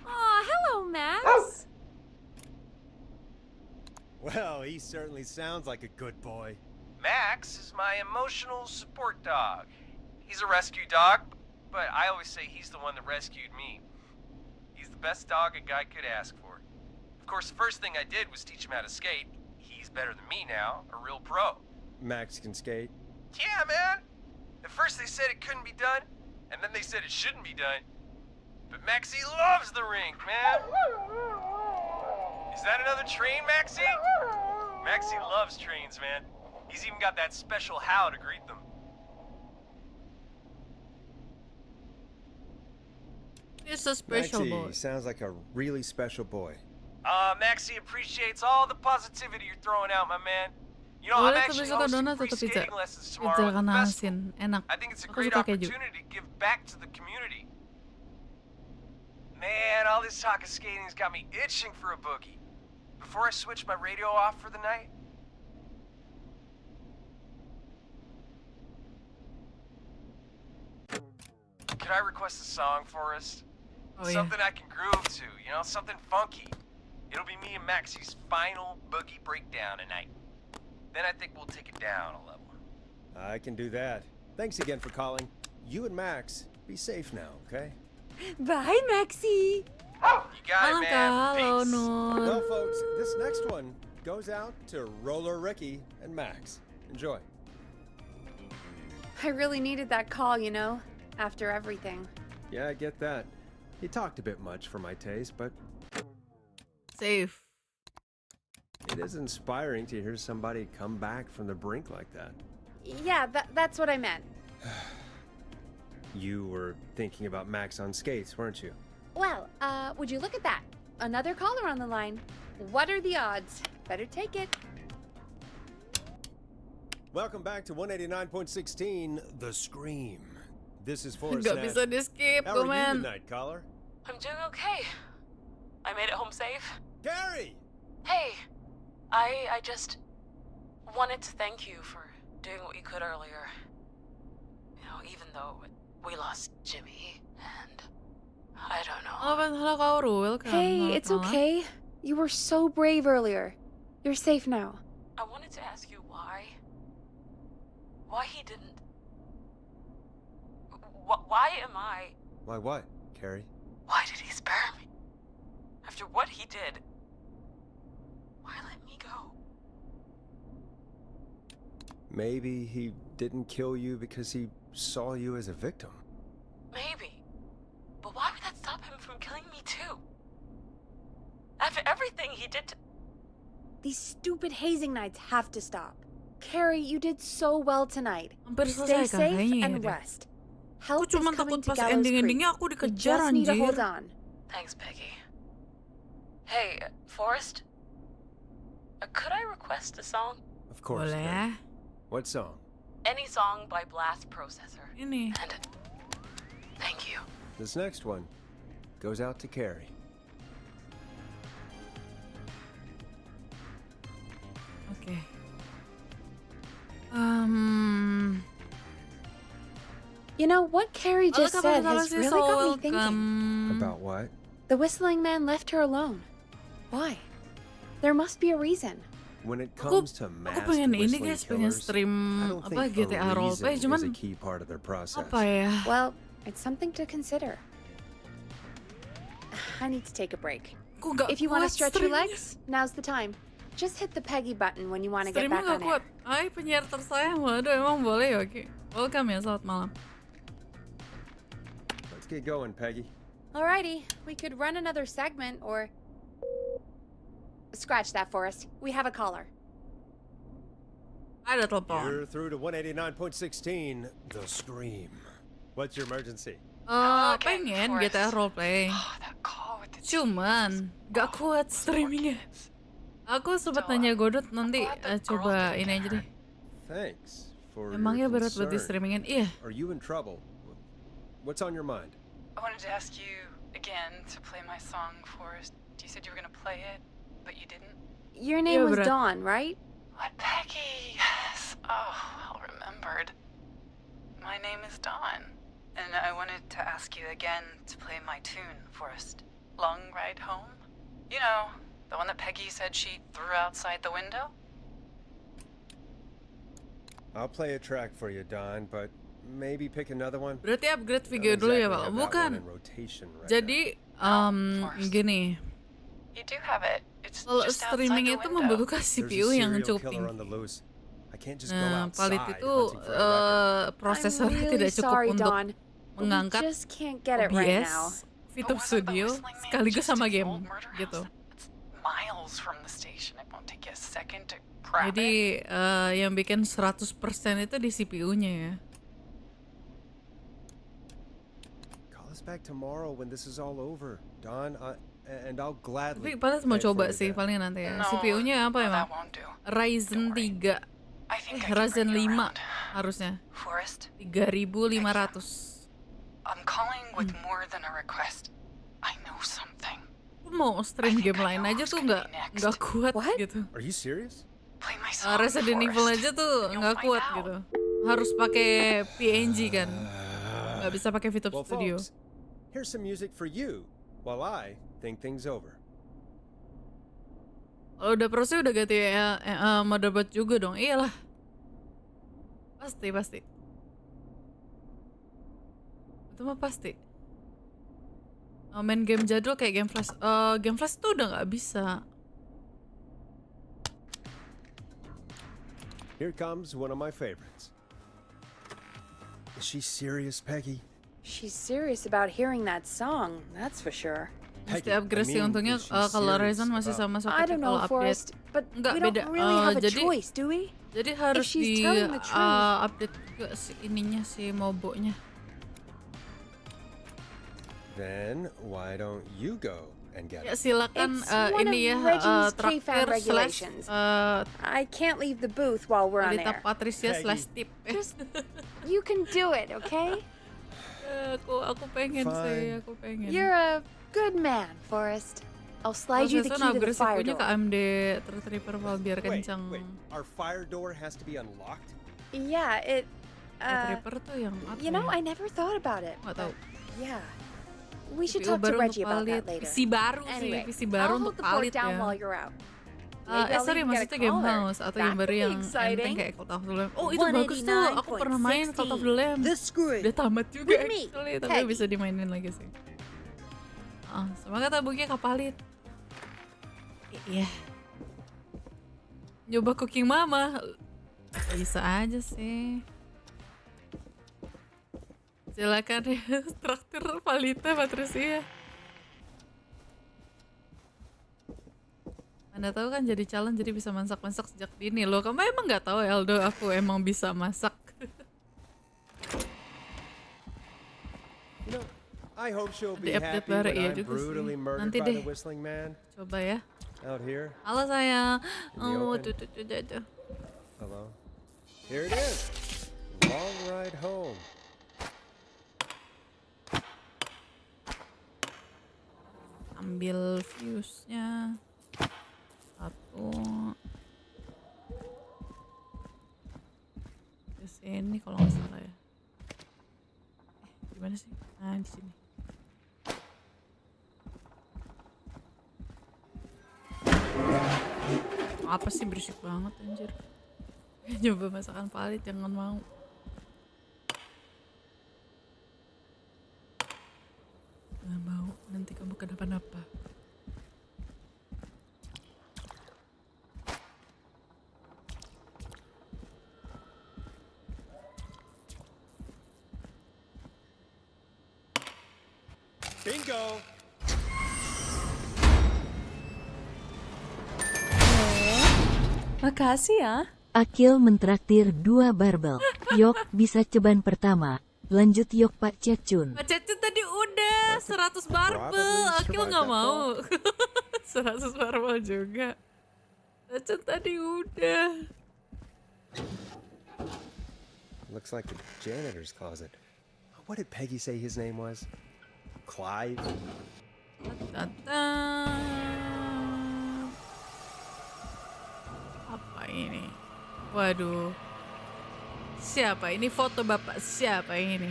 Aw, hello, Max. Well, he certainly sounds like a good boy. Max is my emotional support dog. He's a rescue dog, but I always say he's the one that rescued me. He's the best dog a guy could ask for. Of course, the first thing I did was teach him how to skate. He's better than me now, a real pro. Max can skate. Yeah, man! At first they said it couldn't be done, and then they said it shouldn't be done. But Maxie loves the rink, man! Is that another train, Maxie? Maxie loves trains, man. He's even got that special how to greet them. He's a special Maxie boy. sounds like a really special boy. Maxie appreciates all the positivity you're throwing out, my man. You know, I'm Boleh actually tapi suka hosting donat free atau pizza? skating lessons Pizza tomorrow at karena the festival. asin, enak. I think it's a Aku great suka keju. opportunity to give back to the community. Man, all this talk of skating's got me itching for a boogie. Before I switch my radio off for the night. Could I request a song, Forrest? Oh yeah. Something I can groove to, you know, something funky. It'll be me and Maxie's final boogie breakdown tonight. Then I think we'll take it down a level. I can do that. Thanks again for calling. You and Max, be safe now, okay? Bye, Maxie. You got Halo it, Kak, man. halo Peace. Nur. Well, folks, this next one goes out to Roller Ricky and Max. Enjoy. I really needed that call, you know, after everything. Yeah, I get that. He talked a bit much for my taste, but Safe. it is inspiring to hear somebody come back from the brink like that. Yeah, that's what I meant. You were thinking about Max on skates, weren't you? Well, would you look at that? Another caller on the line. What are the odds? Better take it. Welcome back to 189.16, The Scream. This is Forrest Gak Nash. bisa di skip, How are you komen. tonight, caller? I'm doing okay. I made it home safe. Gary! Hey, I just wanted to thank you for doing what you could earlier. You know, even though we lost Jimmy, and I don't know. Halo Kak Uru, welcome. Hey, Selamat it's malam. okay. You were so brave earlier. You're safe now. I wanted to ask you why he didn't. Why am I? Why what, Carrie? Why did he spare me? After what he did, why let me go? Maybe he didn't kill you because he saw you as a victim. Maybe. But why would that stop him from killing me too? After everything he did to... These stupid hazing nights have to stop. Carrie, you did so well tonight. Hampir Stay selesai kan safe kayaknya ya and deh. rest. Aku Help is cuma coming takut to pas Gallows Creek. ending-endingnya aku We dikejar just need to hold anjir. on. Thanks, Peggy. Hey, Forrest? Could I request a song? Of course, Carrie. Boleh. What song? Any song by Blast Processor. Ini. And thank you. This next one goes out to Carrie. Oke. You know, what Carrie Halo just Kak said Halo has sih, really so got me thinking. welcome. About what? The whistling man left her alone. Why? There must be a reason. When it Aku comes to mass pengen ini whistling guys, pengen killers, stream I don't apa think GTA a roleplay, reason cuman is a key part of their process. apa ya? Well, it's something to consider. I need to take a break. Aku gak If you want to kuat stretch your streamnya. legs, now's the time. Just hit the Peggy button when you want to get Streamnya back gak on kuat. air. Hai penyiar tersayang, waduh emang boleh ya, oke. Welcome ya, selamat malam. Let's get going, Peggy. Alrighty, we could run another segment or... Scratch that, Forrest. We have a caller. Ada telepon. You're through to 189.16, The Scream. What's your emergency? Okay, Pengen Forrest. GTA roleplay. Oh, that call with the Cuman gak kuat streamingnya. Aku sempat nanya Godot nanti coba ini aja deh. Thanks for Emangnya your berat buat di concern. streamingin? Iya. Are you in trouble? What's on your mind? I wanted to ask you again to play my song, Forrest. You said you were gonna play it, but you didn't. Your name Yeah, was but Dawn, right? What, Peggy? Yes. Oh, well remembered. My name is Dawn, and I wanted to ask you again to play my tune, Forrest. Long Ride Home? You know, the one that Peggy said she threw outside the window? I'll play a track for you, Don, but maybe pick another one. Berarti upgrade I video don't dulu ya, exactly Pak? have that Bukan. one in rotation right Jadi, Force. gini. You do have it. It's Kalau just outside streaming the itu window. membutuhkan now. There's CPU a yang serial cukup killer tinggi. on the loose. I can't just go Nah, outside Valita itu hunting for a record. prosesornya I'm really tidak cukup sorry, untuk Dawn. We mengangkat just can't get it right OBS, now. VTube But wasn't the Studio, Whistling Man sekaligus just sama at the game, old murder house? gitu. It's miles from the station. It won't take you a second to grab it. Jadi yang bikin 100% itu di CPU-nya ya. Call us back tomorrow when this is all over, Don, and I'll gladly. Tapi paling mau pay for coba your sih death. paling nanti ya. No, CPU-nya apa no, emang? that won't do. Ryzen Don't worry. 3 I think I can Ryzen bring you 5 around. harusnya. Forrest, 3.500. I'm calling with more than a request. I know something. Aku mau stream game lain aja tuh nggak kuat What? gitu. Are you serious? Play my song, Resident Evil Forrest. aja tuh You'll nggak find kuat out. gitu. Harus pakai PNG kan. Nggak bisa pakai VTube Well, Studio. folks, here's some music for you while I think things over. Kalau udah proses udah ganti motherboard juga dong. Iyalah. Pasti. Itu mah pasti. Main game jadul kayak game flash. Game flash tuh udah nggak bisa. Here comes one of my favorites. Is she serious, Peggy? She's serious about hearing that song, that's for sure. Mesti upgrade sih untungnya kalau Ryzen masih sama I soketnya don't kalau know, update. Forrest, but Enggak, we don't beda. really have a Jadi- choice, do we? Jadi harus she's di telling the truth. update juga si ininya si mobonya. Then why don't you go and get Ya it? silakan It's one ini of ya Reggie's Trakteer KFAB slash regulations. I can't leave the booth while we're on Valita air. Patricia Peggy. slash tip. Just, you can do it, okay? Aku pengen sih, Fine. aku pengen. You're a good man, Forrest. I'll slide you the key to the agresif fire punya ke door. AMD Threadripper biar Wait, kencang. our fire door has to be unlocked? Yeah, it. Threadripper tuh yang apa You know, ya? I never thought about it. Nggak tahu. Yeah. We should CPU talk to baru Reggie untuk about palit. that later. PC baru Anyway, sih, PC baru I'll untuk hold the fort palit down ya. while you're out. Maybe I'll Sorry, even get a maksudnya game collar. house atau That yang baru could be yang exciting. enteng kayak Cult of the Lamb. Oh itu bagus tuh, aku pernah main Cult of the Lamb. The Screw. Udah tamat juga With me, actually, tapi Peggy. bisa dimainin lagi sih. Semangat tabungnya kapalit. Iya. Nyoba cooking mama. Bisa aja sih. Silakan ya, Trakteer Valita Patricia. Anda tahu kan jadi challenge jadi bisa masak-masak sejak dini loh. Kamu emang nggak tahu Eldo aku emang bisa masak. You know, I hope she'll Di be update happy baru, when iya I'm juga sih. brutally murdered Nanti by deh. the whistling man Coba ya. out here. Halo sayang. In the Oh, open. tuh. Hello. Here it is. Long ride home. Ambil fuse-nya. Satu. Di sini kalau nggak salah ya. Gimana sih? Nah, di sini. Apa sih berisik banget anjir. Coba masakan palit jangan mau. Nggak mau, nanti kamu kenapa-napa. Bingo. Makasih ya. Akil mentraktir 2 barbel. Yok bisa ceban pertama. Lanjut yok Pak Cecun. Pak Cecun tadi udah 100 barbel. probably Akil survive nggak that mau. 100 barbel juga. Cecun tadi udah. Looks like the janitor's closet. What did Peggy say his name was? Clive? Tata. Apa ini? Waduh. Siapa ini? Foto bapak siapa ini?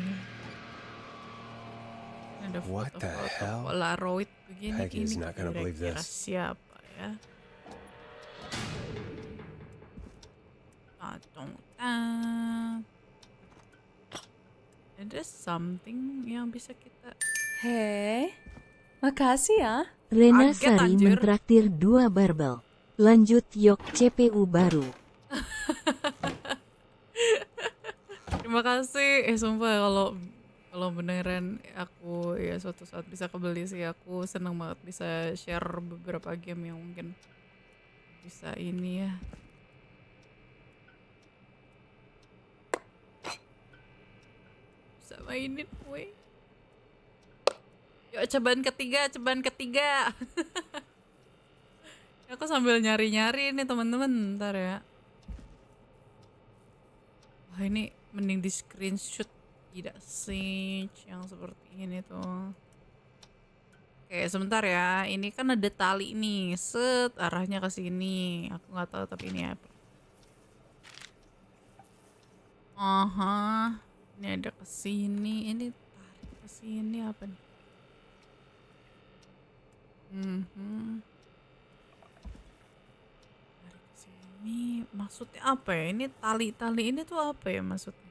Ada What the foto-foto hell? Polaroid begini. Peggy is ini not gonna believe kira-kira this. siapa ya? Ada something yang bisa kita. Hei, makasih ya. Rena Kaget, Sari anjir. mentraktir 2 barbel. Lanjut yok CPU baru. Terima kasih. Sumpah kalau beneran aku ya suatu saat bisa kebeli sih, aku seneng banget bisa share beberapa game yang mungkin bisa ini ya. Bisa mainin gue. Yuk cobaan ketiga. Aku sambil nyari-nyari nih teman-teman, ntar ya. Wah, ini mending di screenshot tidak sih yang seperti ini tuh. Oke, sebentar ya. Ini kan ada tali nih. Set, arahnya ke sini. Aku nggak tahu tapi ini apa. Aha. Ini ada ke sini. Ini tarik ke sini apa nih? Tarik ke sini. Maksudnya apa ya? Ini tali-tali ini tuh apa ya maksudnya?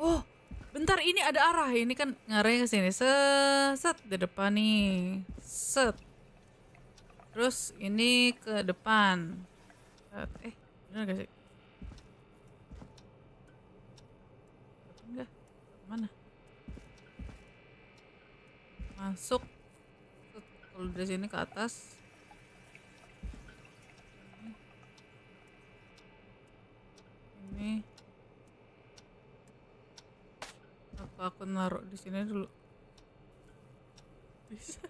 Oh, bentar, ini ada arah. Ini kan ngarahnya ke sini. Set di depan nih. Set. Terus ini ke depan. Set. Bener gak sih? Enggak. Mana? Masuk. Set. Kalau dari sini ke atas. Ini. Apa aku naruh di sini dulu? Bisa.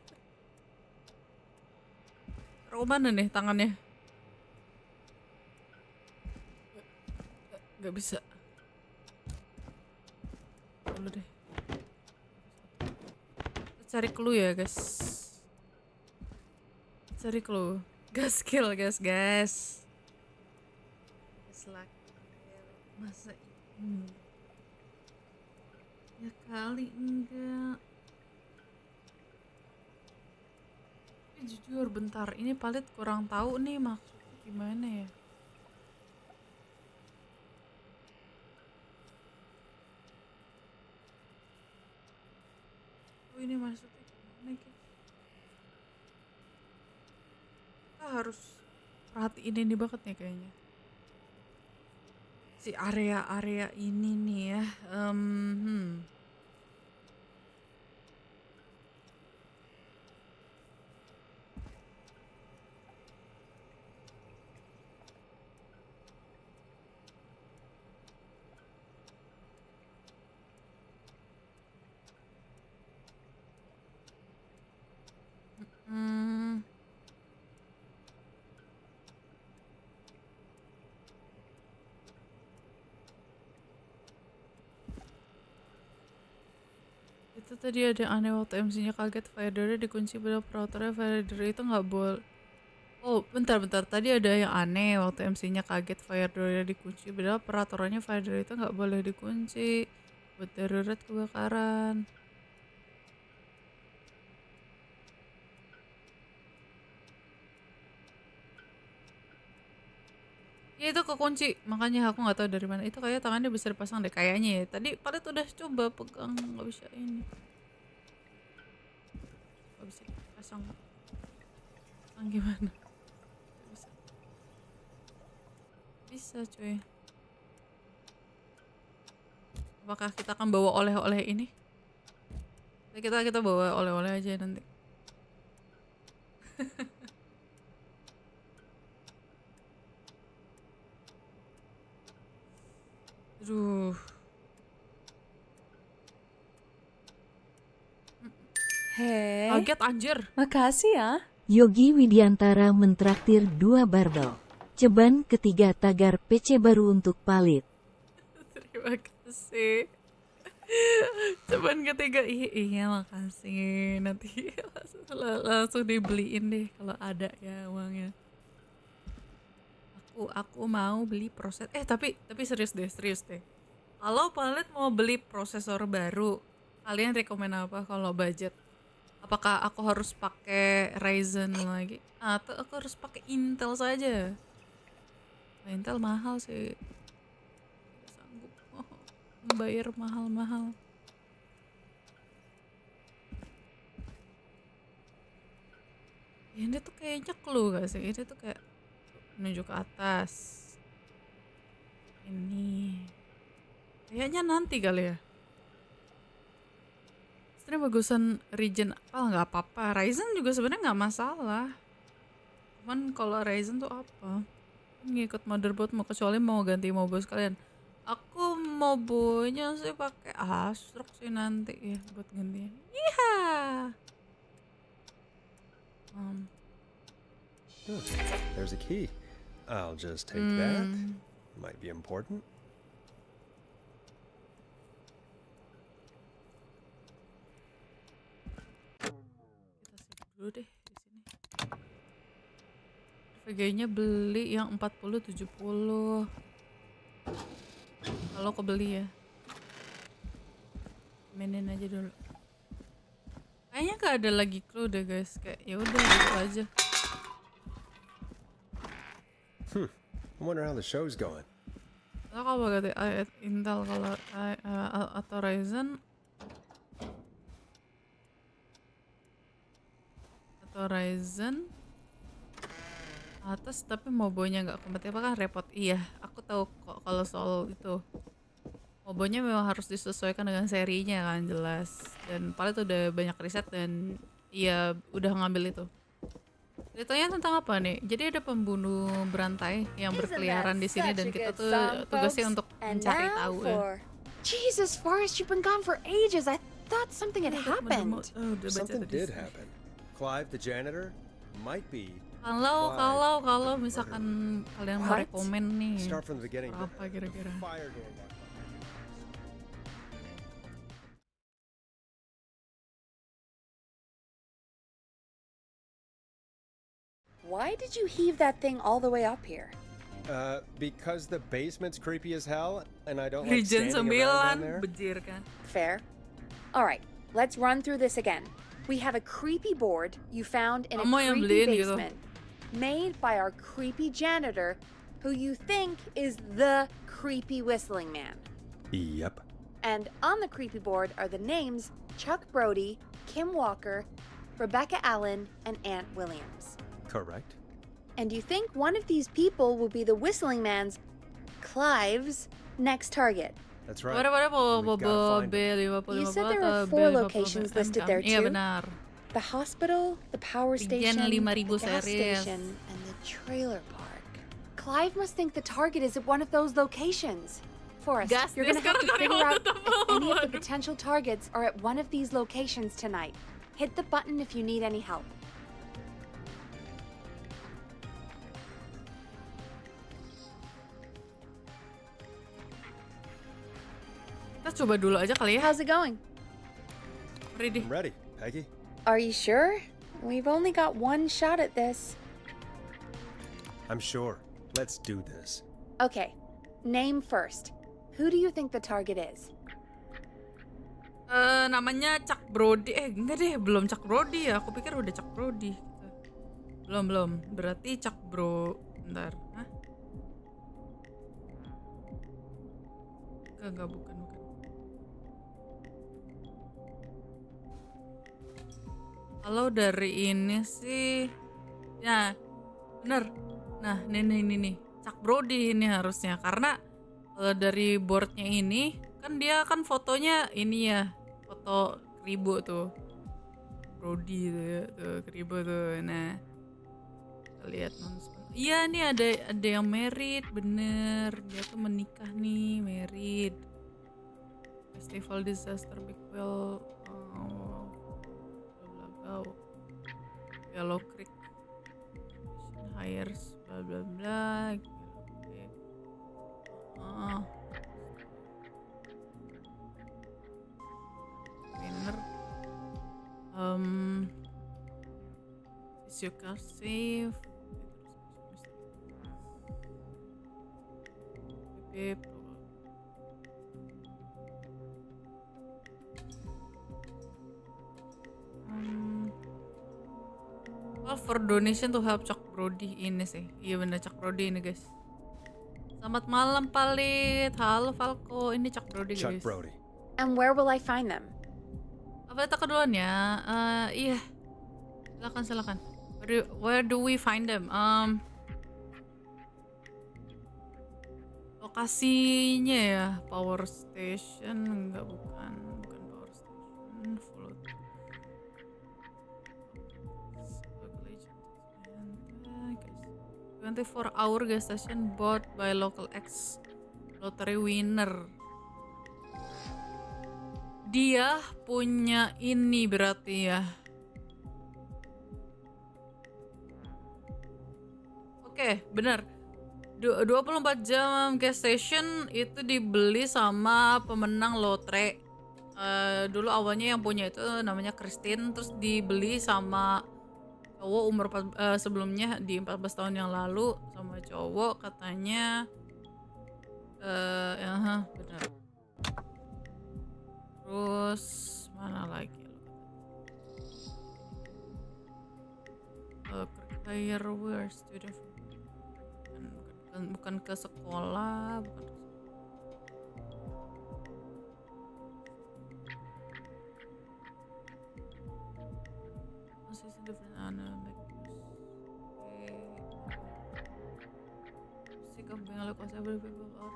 Taruh mana nih tangannya? Gak bisa. Dulu deh. Cari clue ya guys. Cari clue. Gas skill guys. Gas laki. Masa ini? Ya kali enggak. Tapi jujur bentar, ini palit kurang tahu nih maksudnya gimana ya. Oh, ini maksudnya gimana guys? Kita harus perhatiin ini banget nih kayaknya. Si area-area ini nih ya. Itu tadi ada yang aneh waktu MC-nya kaget fire door-nya dikunci padahal operatornya fire door itu nggak boleh. Oh, bentar. Tadi ada yang aneh waktu MC-nya kaget fire door-nya dikunci padahal peraturannya fire door itu nggak boleh dikunci buat darurat kebakaran. Ya itu kekunci, makanya aku nggak tahu dari mana. Itu kayak tangannya bisa dipasang deh kayaknya ya. Tadi Palet udah coba pegang, nggak bisa ini. Nggak bisa dipasang. Pasang gimana? Nggak bisa. Bisa cuy. Apakah kita akan bawa oleh-oleh ini? Kita bawa oleh-oleh aja nanti. Aduh. Hei, Kaget anjir. makasih ya. Yogi Widiantara mentraktir 2 barbel. Ceban ketiga tagar PC baru untuk Palit. Terima kasih. Ceban ketiga. Iya makasih. Nanti langsung dibeliin deh kalau ada ya uangnya. Aku mau beli tapi serius deh. Kalau Palet mau beli prosesor baru, kalian rekomen apa kalau budget? Apakah aku harus pakai Ryzen lagi atau aku harus pakai Intel saja? Nah, Intel mahal sih. Tidak sanggup membayar mahal-mahal. Ya, ini tuh kayaknya clue gak sih? Ini tuh kayak menunjuk ke atas. Ini kayaknya nanti kali ya. Sebenarnya bagusan Ryzen nggak apa-apa. Ryzen juga sebenarnya nggak masalah. Cuman kalau Ryzen tuh apa? Ngikut motherboard mau kecuali mau ganti mobile sekalian. Aku mobonya sih pakai Astra sih nanti ya buat gantian. Iya. There's a key. I'll just take that. Might be important. Kita save dulu deh di sini. VG-nya beli yang 40 70. Kalau kebeli ya. Mainin aja dulu. Kayaknya gak ada lagi clue deh guys. Kayak ya udah gitu aja. I wonder how the show's going. Kalau ganti Intel kalau atau Ryzen atas tapi mobonya nggak kompatibel kan repot. Iya, aku tahu kok kalau soal itu. Mobonya memang harus disesuaikan dengan serinya kan jelas. Dan paling tuh udah banyak riset dan iya udah ngambil itu. Ceritanya tentang apa nih? Jadi ada pembunuh berantai yang berkeliaran di sini dan kita tuh tugasnya untuk mencari tahu ya. Jesus, Forrest, you've been gone for ages. I thought something had happened. Something did happen. Clive, the janitor, might be. Kalau misalkan kalian mau What? rekomen nih Start from the beginning. apa kira-kira? Fire door lock. Why did you heave that thing all the way up here? Because the basement's creepy as hell, and I don't like Region standing around down 9 there. bejir kan. Fair. All right, let's run through this again. We have a creepy board you found in a Kamu yang creepy beliin gitu. basement, made by our creepy janitor, who you think is the creepy whistling man. Yep. And on the creepy board are the names Chuck Brody, Kim Walker, Rebecca Allen, and Aunt Williams. Correct. And you think one of these people will be the whistling man's, Clive's, next target. That's right. What We've gotta find him. You said there were 4 locations listed there Iya too. benar. The hospital, the power Region station, 5.000 the gas series. station, and the trailer park. Clive must think the target is at one of those locations. Forrest, Gas you're dia gonna have to sekarang dari figure out waktu if any of the Waduh. potential targets are at one of these locations tonight. Hit the button if you need any help. Kita coba dulu aja kali ya. How's it going? Ready. I'm ready, Peggy. Are you sure? We've only got one shot at this. I'm sure. Let's do this. Okay, name first. Who do you think the target is? Namanya Chuck Brody. Enggak deh, belum Chuck Brody ya. Aku pikir udah Chuck Brody. Belum. Berarti Chuck Bro. Bentar. Hah? Enggak, bukan. Kalau dari ini sih, ya bener. Nah, ini Chuck Brody ini harusnya karena kalau dari boardnya ini kan dia kan fotonya ini ya, foto keribu tuh, Brody tuh, ya, tuh keribu tuh. Nah, kita lihat iya nih ada yang married, bener dia tuh menikah nih, married. Festival disaster big well. Yellow Creek hires bla bla bla. Winner is your car safe? Bip. For donation to help Chuck Brody ini sih. Iya bener Chuck Brody ini guys. Selamat malam Palit. Halo Falco. Ini Chuck Brody guys. Chuck Brody. And where will I find them? Apa kita duluan ya? Iya. Silakan. Where do we find them? Lokasinya ya, power station enggak bukan power station. Follow 24-hour gas station bought by local ex lottery winner. Dia punya ini berarti ya. Oke, benar. 24 jam gas station itu dibeli sama pemenang lotre. Dulu awalnya yang punya itu namanya Christine, terus dibeli sama cowok umur sebelumnya di 14 tahun yang lalu sama cowok katanya. Benar. Terus mana lagi? Career where student bukan ke sekolah, bukan ke bersikap dengan kuasa people or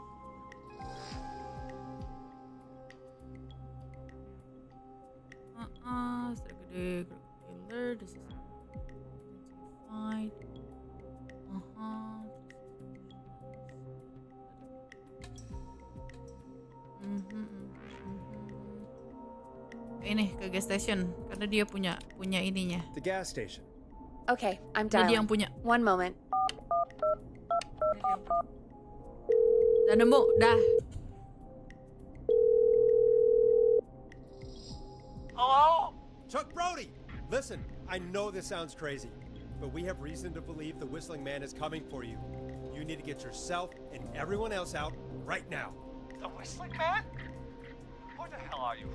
gede killer, this is fine. Ini ke gas station karena dia punya ininya. The gas station. Okay, I'm Dia yang dialing. punya. One moment. Udah nemu, dah. Hello? Chuck Brody! Listen, I know this sounds crazy, but we have reason to believe the Whistling Man is coming for you. You need to get yourself and everyone else out right now. The Whistling Man? Who the hell are you?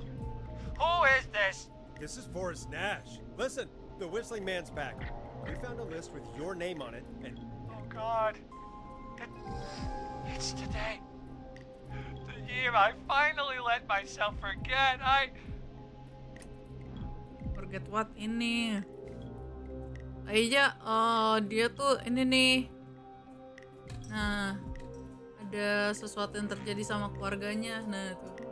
Who is this? This is Forrest Nash. Listen, the Whistling Man's back. We found a list with your name on it, and Oh God. It's today. The year I finally let myself forget. Forget what ini? Aja, dia tuh ini nih. Nah, ada sesuatu yang terjadi sama keluarganya. Nah, tuh.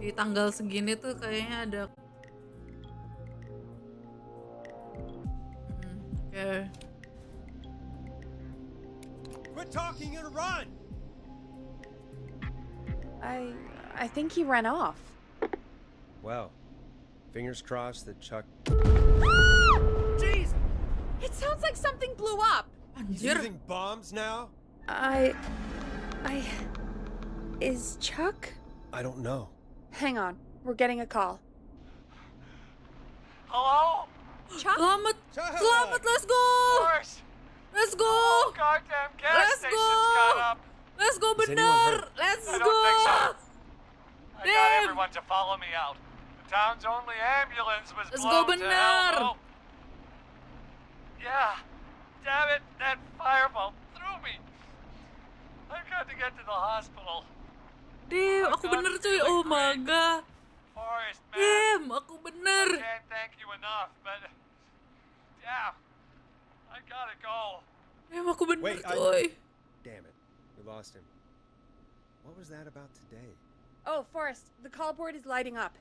Di tanggal segini tuh kayaknya ada. Oke. quit talking and run! I think he ran off. Well, fingers crossed that Chuck... Jeez! It sounds like something blew up. He's Anjir. using bombs now? Is Chuck? I don't know. Hang on, we're getting a call. Hello? Chuck? Selamat, selamat, let's go, Forrest! let's go, Goddamn gas Let's station's go! got up! let's go, Is anyone bener, hurt? let's I go. don't think so. I got Damn. everyone to follow me out. The town's only ambulance was Let's go, blown to bener. hell. Yeah. Damn it, that fireball threw me. I've got to get to the hospital. Damn, aku bener cuy, oh my god. Forrest, man. Damn, aku I bener. can't thank you enough, but yeah, I gotta go. Damn, aku bener Wait, cuy. Damn it. We lost him. What was that about today? Oh, Forrest, the call board is lighting up.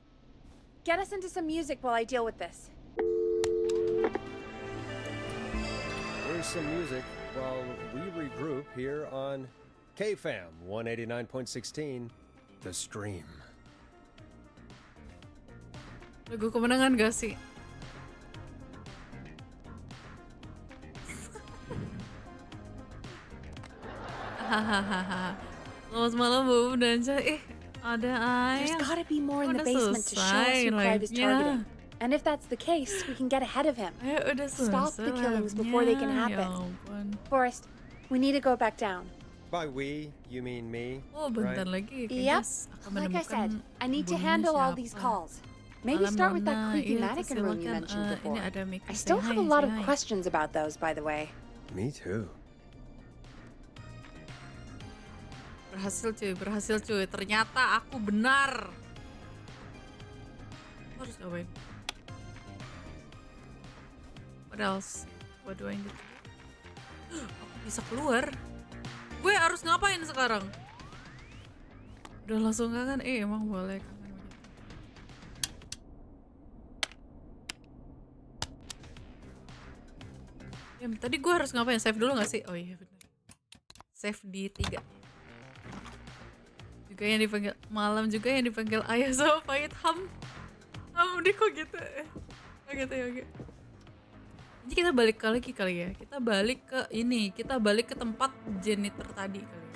Get us into some music while I deal with this. Here's some music while we regroup here on KFAM 189.16, The Stream. Lagu kemenangan gak sih? Hahaha. Selamat malam Bu dan ada There's ayam. gotta be more in the Udah basement to show us selesai who Clive is live-nya. targeting. And if that's the case, we can get ahead of him. Ayo udah Stop selesai the killings live-nya. before they can Ya happen. ampun. Forrest, we need to go back down. By we, you mean me? Oh bentar right? lagi. Yep. Akan Like I said, menemukan I need to bunuhnya handle all siapa. these calls. Maybe Malam start with that Nona, creepy iya, mannequin room you silakan, mentioned ini before. ada Mickey, I still say have hi, a lot say of hi. questions about those, by the way. Me too. Berhasil cuy. Ternyata aku benar. Harus ngapain? What else? What do I need? Aku bisa keluar. Gue harus ngapain sekarang? Udah langsung kan? Emang boleh kan? Tadi gue harus ngapain? Save dulu gak sih? Oh iya bener. Save di 3. Juga yang dipanggil malam, juga yang dipanggil ayah sama pahit ham. Ham deh kok gitu. Oh gitu ya, oke. Jadi kita balik lagi kali ya. Kita balik ke ini. Kita balik ke tempat janitor tadi kali ya.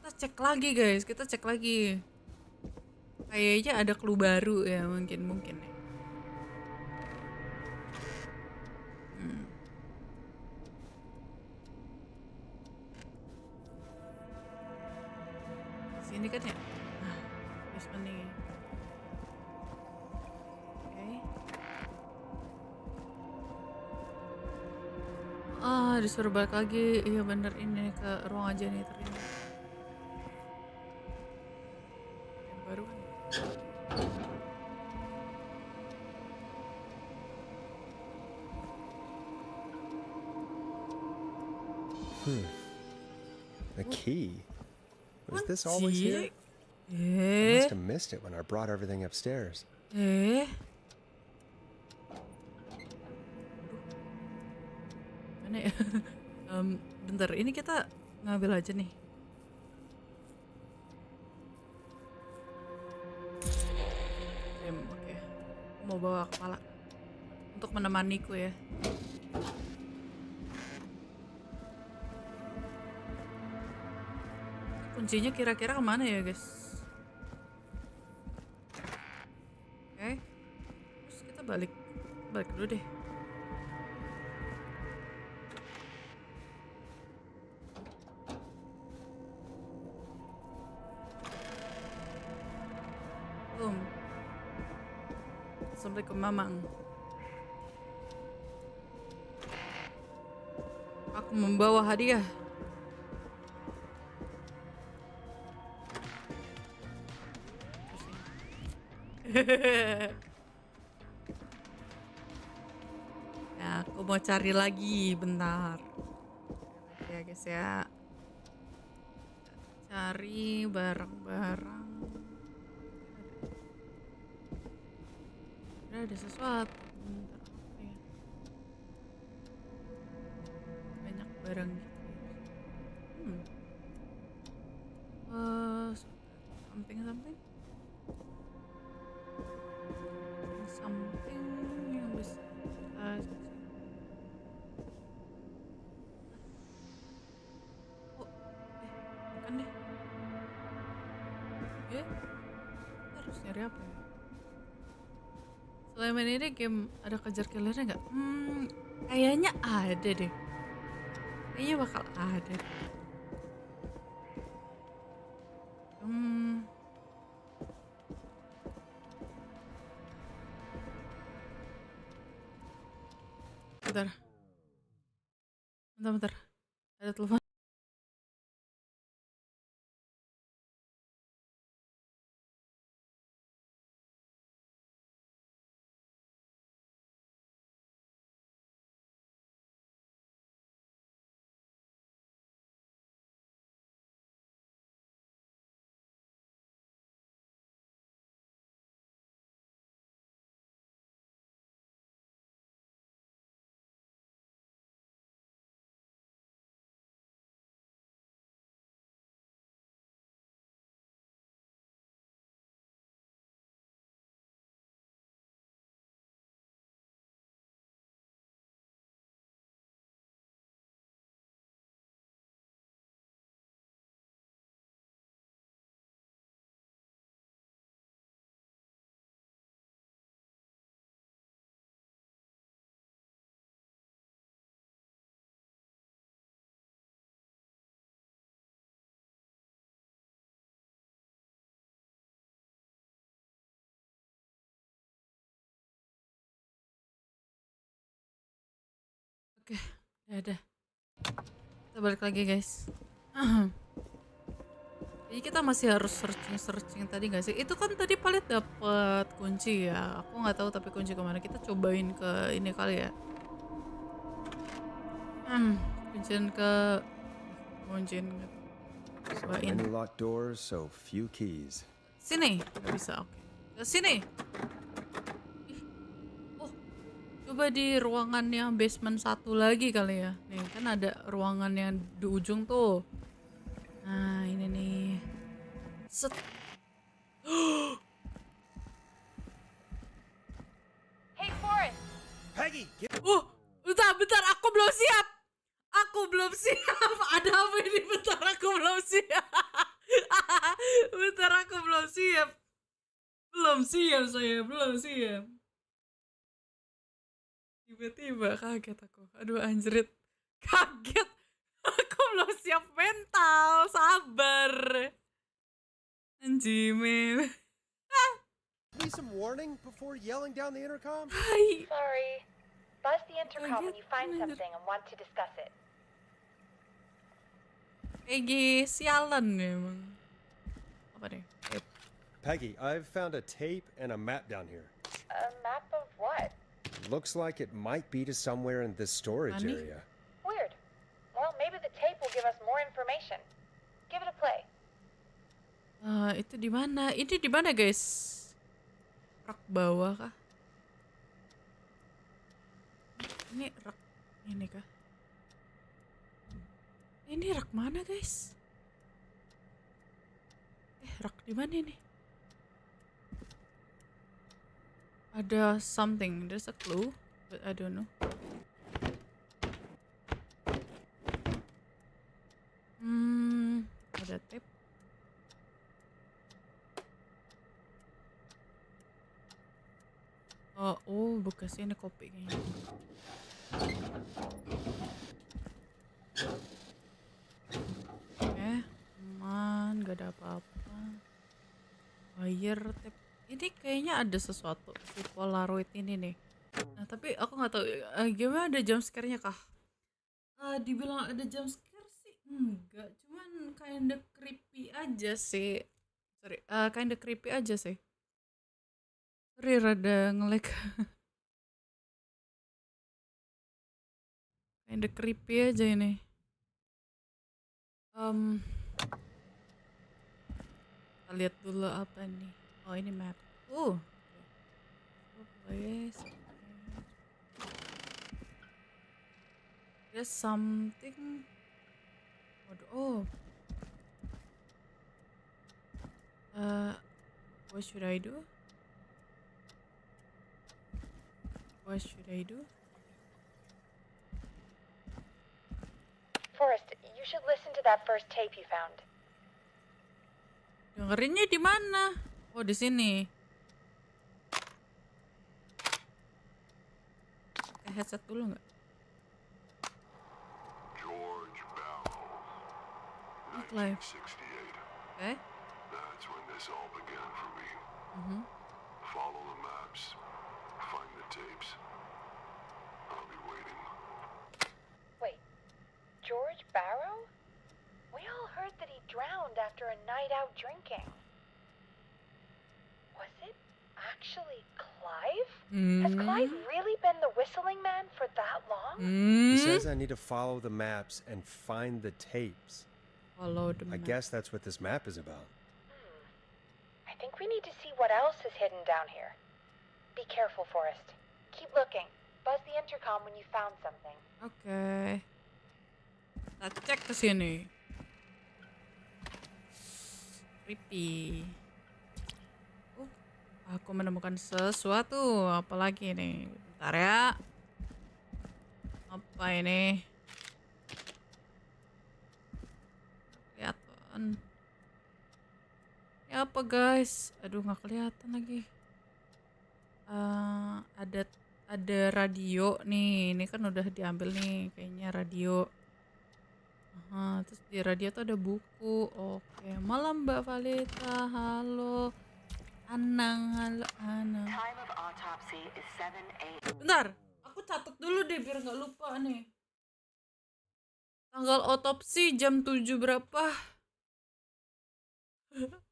Kita cek lagi guys. Kita cek lagi. Kayaknya ada clue baru ya. Mungkin ya. Sini kan ya. Basement nih. Disuruh balik lagi. Iya bener, ini ke ruang janitor ini. Yang baru kan. A key. Was this always here? I must have missed it when I brought everything upstairs. Mana ya? Bentar, ini kita ngambil aja nih. Oke. Mau bawa kepala untuk menemaniku ya. Kuncinya kira-kira kemana ya guys? Oke. Terus kita balik dulu deh. Assalamualaikum mamang. Aku membawa hadiah. Ya, aku mau cari lagi bentar. Ya guys ya. Cari barang-barang. Ada sesuatu. Bentar, apa ya? Banyak barang gitu. Something yang bisa bukan deh. Harus nyari apa ya? Selama ini game ada kejar killernya nggak? Kayaknya ada deh. Kayaknya bakal ada. Bentar. Ada telepon. Oke, udah. Kita balik lagi guys. Jadi kita masih harus searching tadi nggak sih? Itu kan tadi Palit dapet kunci ya. Aku nggak tahu tapi kunci kemana. Kita cobain ke ini kali ya. Kunciin ke cobain. Many locked doors, so few keys. Sini, nggak bisa. Oke. Sini. Coba di ruangan yang basement 1 lagi kali ya. Nih kan ada ruangan yang di ujung tuh. Nah ini nih. Set. Hey, Forrest! Peggy, get Bentar, aku belum siap. Ada apa ini? Bentar, aku belum siap. Belum siap. Tiba-tiba kaget aku. Aduh, anjrit. Kaget. Aku belum siap mental. Sabar. Anjime. me some warning before yelling down the intercom. Hai. Sorry. Buzz the intercom when you find Kaget. something and want to discuss it. Egi, sialan ya emang. Apa deh? Peggy, I've found a tape and a map down here. A map of what? Looks like it might be to somewhere in this storage Funny. area. Weird. Well, maybe the tape will give us more information. Give it a play. Itu di mana? Ini di mana, guys? Rak bawah kah? Ini rak ini kah? Ini rak mana, guys? Rak di mana ini? Ada something, there's a clue, but I don't know. Ada tape. Oh, bekasnya ini kopi kayaknya. Aman, gak ada apa-apa. Wire tape. Ini kayaknya ada sesuatu si Polaroid ini nih. Nah, tapi aku nggak tahu gimana, ada jump scare-nya kah? Dibilang ada jump scare sih enggak, cuman kinda creepy aja sih. Kinda creepy aja sih. Sorry, rada nge-lag. Kinda creepy aja ini. Kita lihat dulu apa nih. Oh, ini map. Yes. There's something. Oh. What should I do? Forrest, you should listen to that first tape you found. Dengerinnya di mana? Oh, di sini. Pakai headset dulu nggak? George Bowell, Not live. 1968. Okay. That's when this all began for me. Follow the maps. Find the tapes. I'll be waiting. Wait, George Barrow? We all heard that he drowned after a night out drinking. Was it actually Clive? Has Clive really been the whistling man for that long? He says I need to follow the maps and find the tapes. Follow the I map. guess that's what this map is about. I think we need to see what else is hidden down here. Be careful, Forrest. Keep looking. Buzz the intercom when you found something. Oke. Kita cek ke sini. Creepy. Aku menemukan sesuatu. Apa lagi nih? Bentar ya. Apa ini? Kelihatan. Ya apa, guys? Aduh, nggak kelihatan lagi. Ada radio nih. Ini kan udah diambil nih kayaknya radio. Terus di radio tuh ada buku. Oke, malam Mbak Valita. Halo. Anang. Time of autopsy is 7 a.m. Bentar, aku catat dulu deh biar nggak lupa nih. Tanggal otopsi jam 7 berapa?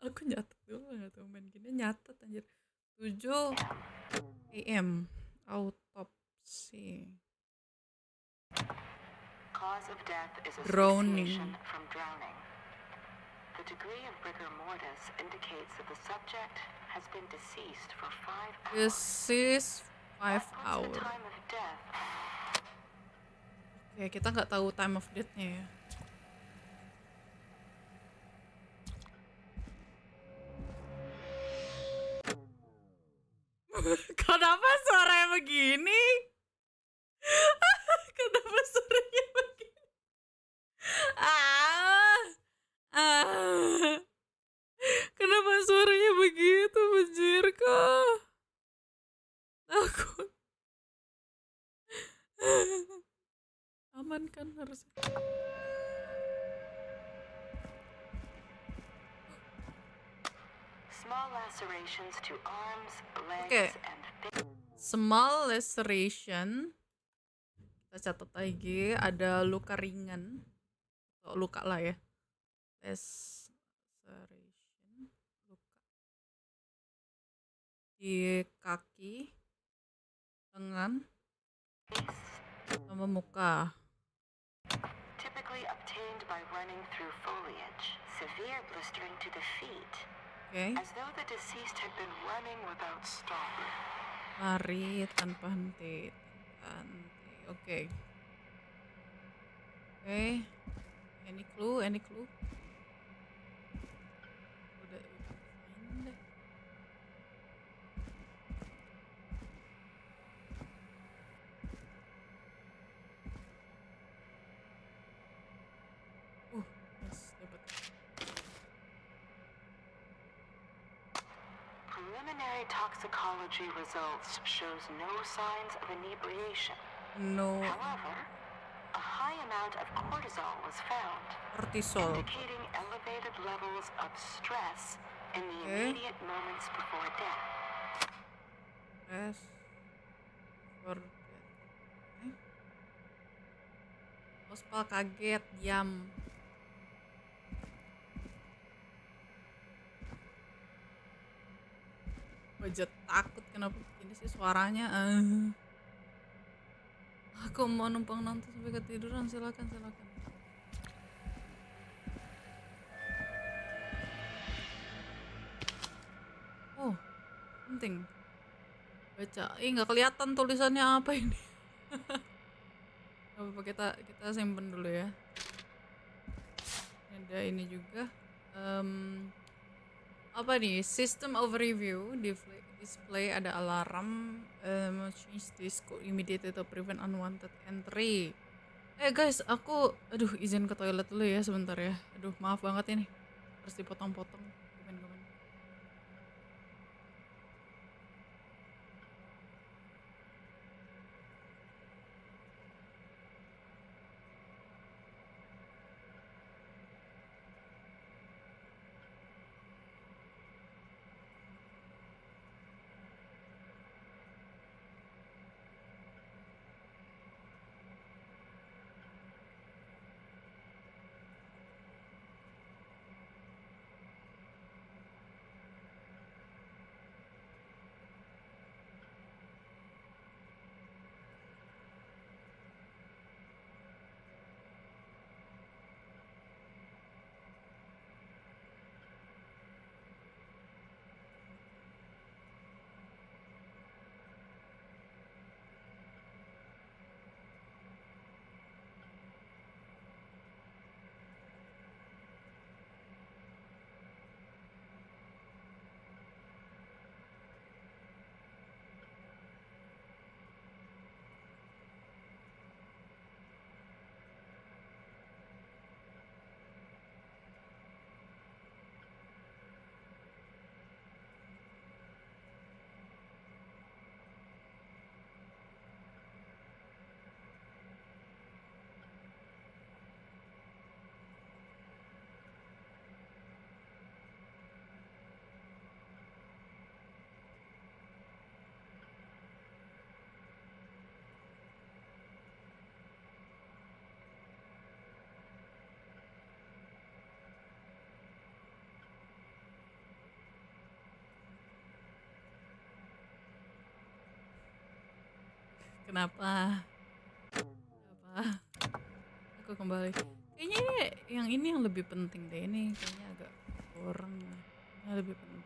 Aku nyatet dulu, nggak tahu main gini nyatet anjir. 7 AM autopsi. Cause of death is Drowning. asphyxiation from drowning. The degree of rigor mortis indicates that the subject has been deceased for 5 hours. This is 5 What's the hours. time of death? Oke, kita nggak tahu time of death-nya ya. Kenapa suaranya begini? diamankan harus. Small lacerations to arms, legs, Oke. and feet. Small laceration. Kita catat lagi, ada luka ringan. Atau luka lah ya. Laceration, luka di kaki, lengan, sama muka. Typically obtained by running through foliage. Severe blistering to the feet. Oke. As though the deceased had been running without stopping. Lari tanpa henti. Oke. Oke. Any clue? Any clue? Udah find. Yes, dapat. Preliminary toxicology results shows no signs of inebriation. No However, a high amount of cortisol was found, cortisol. indicating elevated levels of stress in the Okay. immediate moments before death. Press for that. Okay. Ospal kaget, diam. Wajah takut, kenapa begini sih suaranya? Aku mau numpang nonton sampai ketiduran, silakan. Oh, penting. Baca. Nggak kelihatan tulisannya apa ini. Gak apa-apa, kita simpen dulu ya. Ada ini juga. Apa nih? System overview. Display ada alarm. Change this code immediately to prevent unwanted entry. Guys, aku izin ke toilet dulu ya sebentar ya. Maaf banget ini. Harus dipotong-potong. Komen-komen. Kenapa? Aku kembali. Kayaknya ini yang lebih penting deh. Ini kayaknya agak kurang. Ini lebih penting.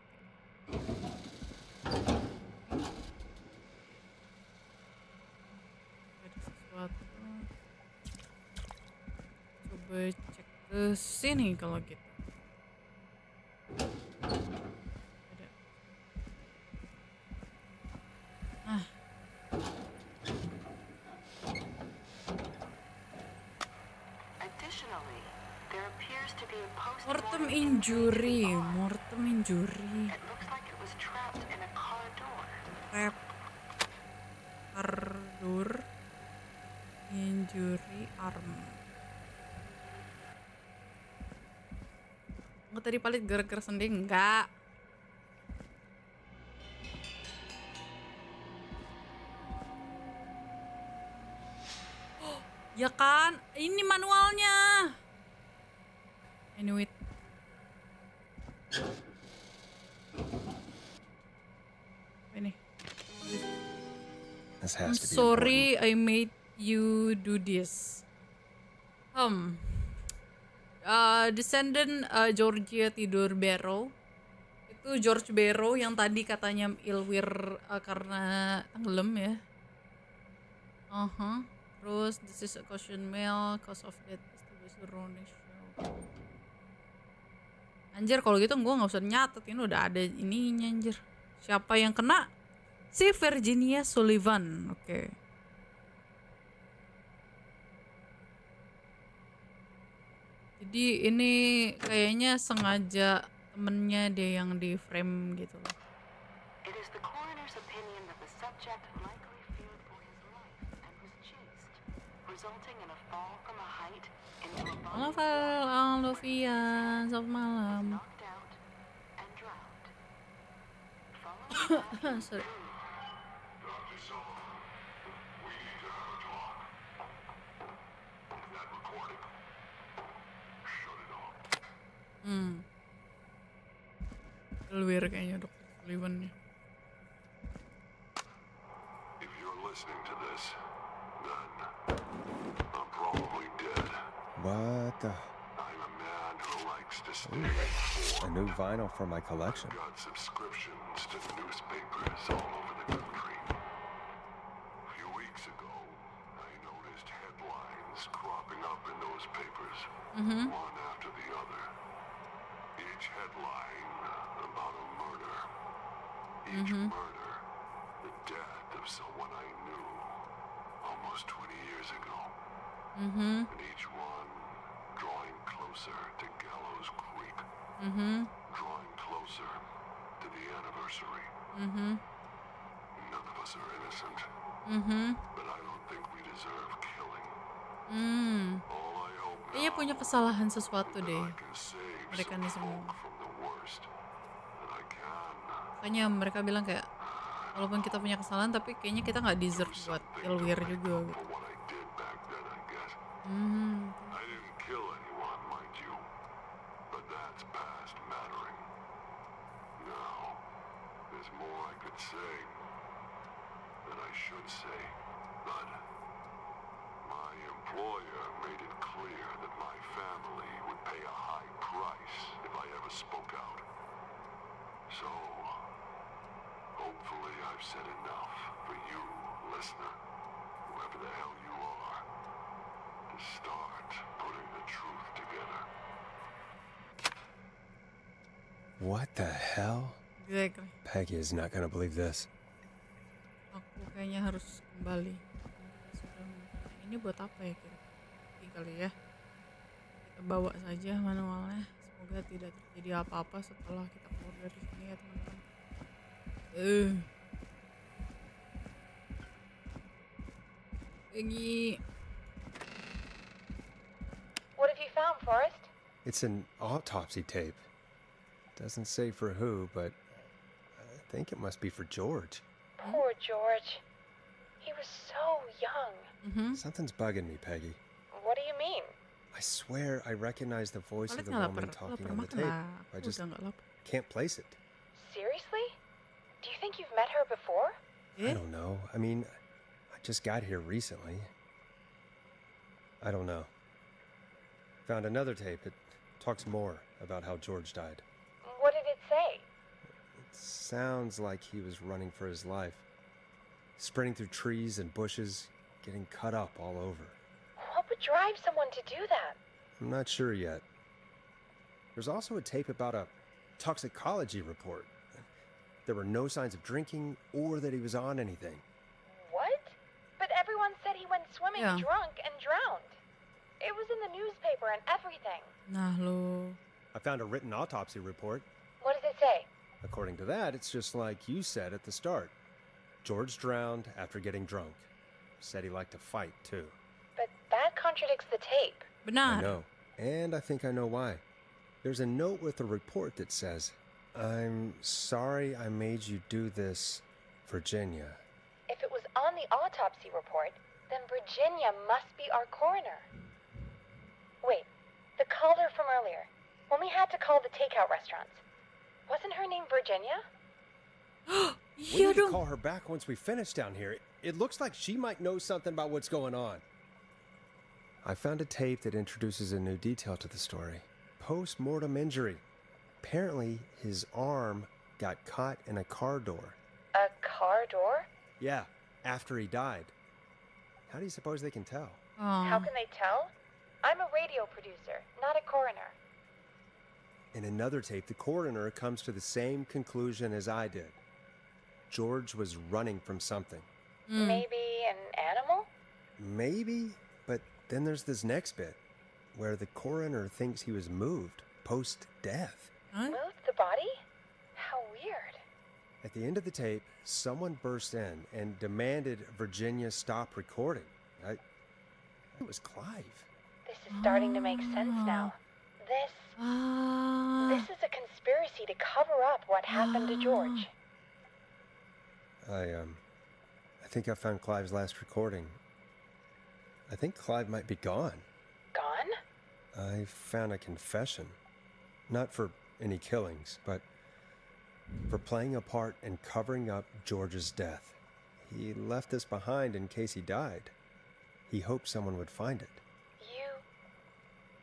Ada sesuatu. Coba cek ke sini kalau gitu. Ada. Additionally, there appears to be a Mortem post-mortem injury. car. Mortem injury. It looks like it was trapped in a car door. Trap. Car door. Injury arm. Enggak tadi paling gerak-gerak sendiri enggak. Ya kan, ini manualnya. Anyway. Ini. This I'm has to be sorry I made you do this. Descendant Georgia tidur Barrow. Itu George Barrow yang tadi katanya Ilwir karena tenggelam ya. Terus this is a caution mail, cause of death is the surrounding show. Anjir kalau gitu gua nggak usah nyatet, ini udah ada ininya anjir. Siapa yang kena? Si Virginia Sullivan. Oke. Jadi ini kayaknya sengaja temennya dia yang di frame gitu loh. It is the coroner's opinion that the subject likely feared for his life and was chased, resulting in a fall from a height into a body of water, Lovian, selamat malam. knocked out and drowned. Following that, Sorry. Dr. Sullivan, we need to have a talk. That recording. Shut it off. Ilwir kayaknya Dr. Sullivan nya. If you're listening to this, then I'm probably dead. What the? I'm a man who likes to stay A informed. new vinyl for my collection. Got subscriptions to newspapers all over the country. A few weeks ago, I noticed headlines cropping up in those papers, one after the other. Each headline about a murder. Each murder, the death of someone I knew almost 20 years ago. And each one drawing closer to Gallows Creek. Drawing closer to the anniversary. None of us are innocent. But I don't think we deserve killing. All I hope Kayaknya now punya kesalahan sesuatu that deh. I can save Mereka some nih semua. folk from the worst that I can. Makanya mereka bilang kayak walaupun kita punya kesalahan tapi kayaknya kita nggak deserve buat Ilwir juga gitu. For what I did back then, I guess. I didn't kill anyone, mind you. But that's past mattering. Now, there's more I could say. That I should say. But my employer made it clear that my family would pay a high price if I ever spoke out. So, hopefully I've said enough for you, listener, whoever the hell you are, to start putting the truth together. What the hell? Exactly. Peggy is not gonna believe this. Aku kayaknya harus kembali. Ini buat apa ya kira-kira kali ya? Kita bawa saja manualnya. Semoga tidak terjadi apa-apa setelah kita keluar dari sini ya teman-teman. Peggy. What have you found, Forrest? It's an autopsy tape. Doesn't say for who, but I think it must be for George. Poor George. He was so young. Something's bugging me, Peggy. What do you mean? I swear I recognize the voice of Kalian the nggak woman lapar? talking Lapar on the makan tape. lah. I Aku just udah nggak lapar. can't place it. Seriously? Do you think you've met her before? I don't know. I mean, I just got here recently. I don't know. Found another tape. It talks more about how George died. What did it say? It sounds like he was running for his life. Sprinting through trees and bushes, getting cut up all over. What would drive someone to do that? I'm not sure yet. There's also a tape about a toxicology report. There were no signs of drinking or that he was on anything. What? But everyone said he went swimming Yeah. drunk and drowned. It was in the newspaper and everything. Nah lo. I found a written autopsy report. What does it say? According to that, it's just like you said at the start. George drowned after getting drunk. Said he liked to fight, too. That contradicts the tape. I Benar. know. And I think I know why. There's a note with a report that says, "I'm sorry I made you do this, Virginia." If it was on the autopsy report, then Virginia must be our coroner. Wait, the caller from earlier, when we had to call the takeout restaurants, wasn't her name Virginia? We Iya need to dong. call her back once we finish down here. It looks like she might know something about what's going on. I found a tape that introduces a new detail to the story. Post-mortem injury. Apparently, his arm got caught in a car door. A car door? Yeah, after he died. How do you suppose they can tell? How Oh. can they tell? I'm a radio producer, not a coroner. In another tape, the coroner comes to the same conclusion as I did. George was running from something. Maybe an animal? Maybe, but then there's this next bit where the coroner thinks he was moved post-death. Huh? Moved the body? How weird. At the end of the tape, someone burst in and demanded Virginia stop recording. It was Clive. This is starting to make sense now. This Ah. is a conspiracy to cover up what happened to George. I think I found Clive's last recording. I think Clive might be gone. Gone? I found a confession. Not for any killings, but for playing a part in covering up George's death. He left this behind in case he died. He hoped someone would find it.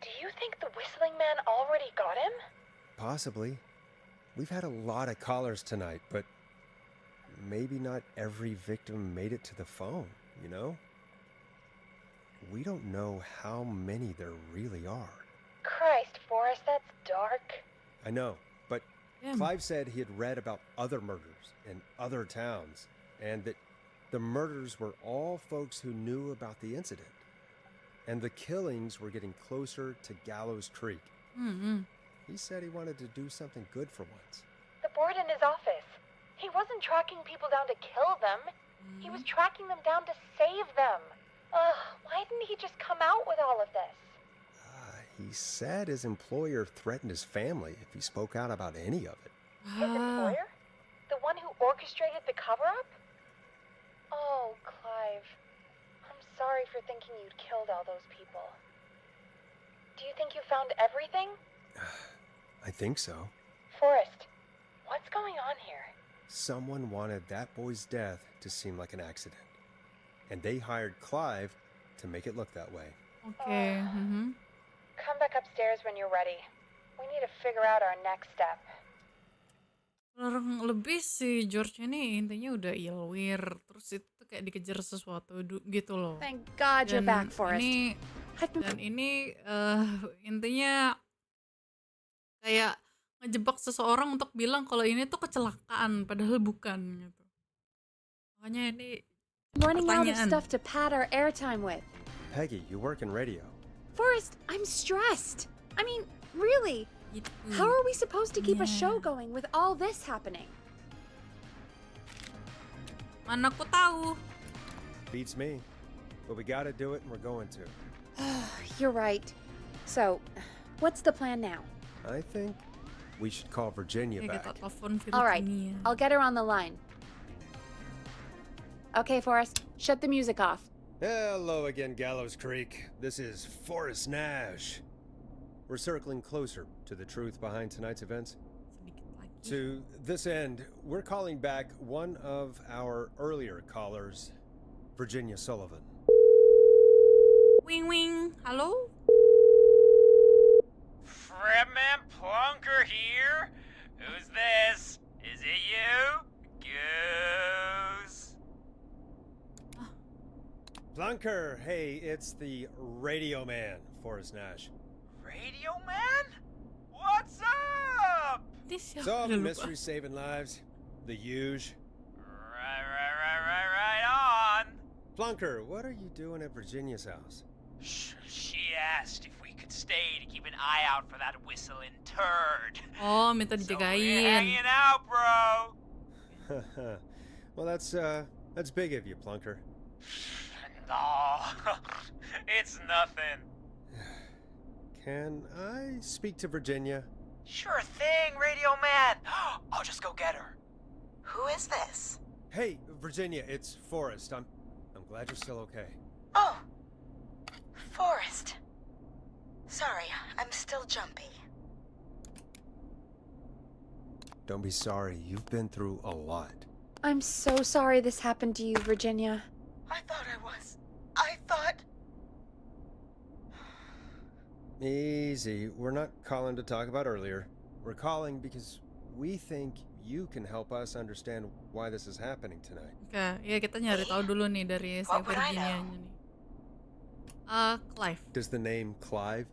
Do you think the whistling man already got him? Possibly. We've had a lot of callers tonight, but maybe not every victim made it to the phone, you know? We don't know how many there really are. Christ, Forrest, that's dark. I know, but Yeah. Clive said he had read about other murders in other towns, and that the murders were all folks who knew about the incident. And the killings were getting closer to Gallows Creek. He said he wanted to do something good for once. The board in his office. He wasn't tracking people down to kill them. He was tracking them down to save them. Why didn't he just come out with all of this? He said his employer threatened his family if he spoke out about any of it. His employer? The one who orchestrated the cover-up? Oh, Clive. I'm sorry for thinking you'd killed all those people. Do you think you found everything? I think so. Forrest, what's going on here? Someone wanted that boy's death to seem like an accident. And they hired Clive to make it look that way. Oke. Come back upstairs when you're ready. We need to figure out our next step. Kurang lebih si George ini intinya udah ilwir, terus itu kayak dikejar sesuatu gitu loh. Thank God you're back, Forrest. Ini intinya kayak ngejebak seseorang untuk bilang kalau ini tuh kecelakaan, padahal bukan gitu. Makanya ini Running out of pertanyaan. stuff to pad our airtime with. Peggy, you work in radio. Forrest, I'm stressed. I mean, really, Gitu. how are we supposed to keep a Yeah. show going with all this happening? Mana aku tahu. Beats me. But we gotta do it and we're going to. You're right. So, what's the plan now? I think we should call Virginia Kayak kita back. telepon All right, Virginia. I'll get her on the line. Okay, Forrest, shut the music off. Hello again, Gallows Creek. This is Forrest Nash. We're circling closer to the truth behind tonight's events. Sedikit lagi. To this end, we're calling back one of our earlier callers, Virginia Sullivan. Wing wing. Halo? Fredman Plunker here? Who's this? Is it you? Goose? Plunker, hey, it's the radio man, Forrest Nash. Radio man? What's up? Ini siapa? Solving Udah lupa. mysteries, saving lives. The huge. Right on. Plunker, what are you doing at Virginia's house? She asked if we could stay to keep an eye out for that whistling turd. Oh, minta So we're dijagain. hanging out, bro. Well, that's big of you, Plunker. Oh, it's nothing. Can I speak to Virginia? Sure thing, Radio Man. I'll just go get her. Who is this? Hey, Virginia, it's Forrest. I'm glad you're still okay. Oh, Forrest. Sorry, I'm still jumpy. Don't be sorry. You've been through a lot. I'm so sorry this happened to you, Virginia. I thought I was. I thought... Easy. We're not calling to talk about earlier. We're calling because we think you can help us understand why this is happening tonight. Oke, ya kita nyari tahu dulu nih dari si What would I Virginia-nya nih. Clive. Does the name Clive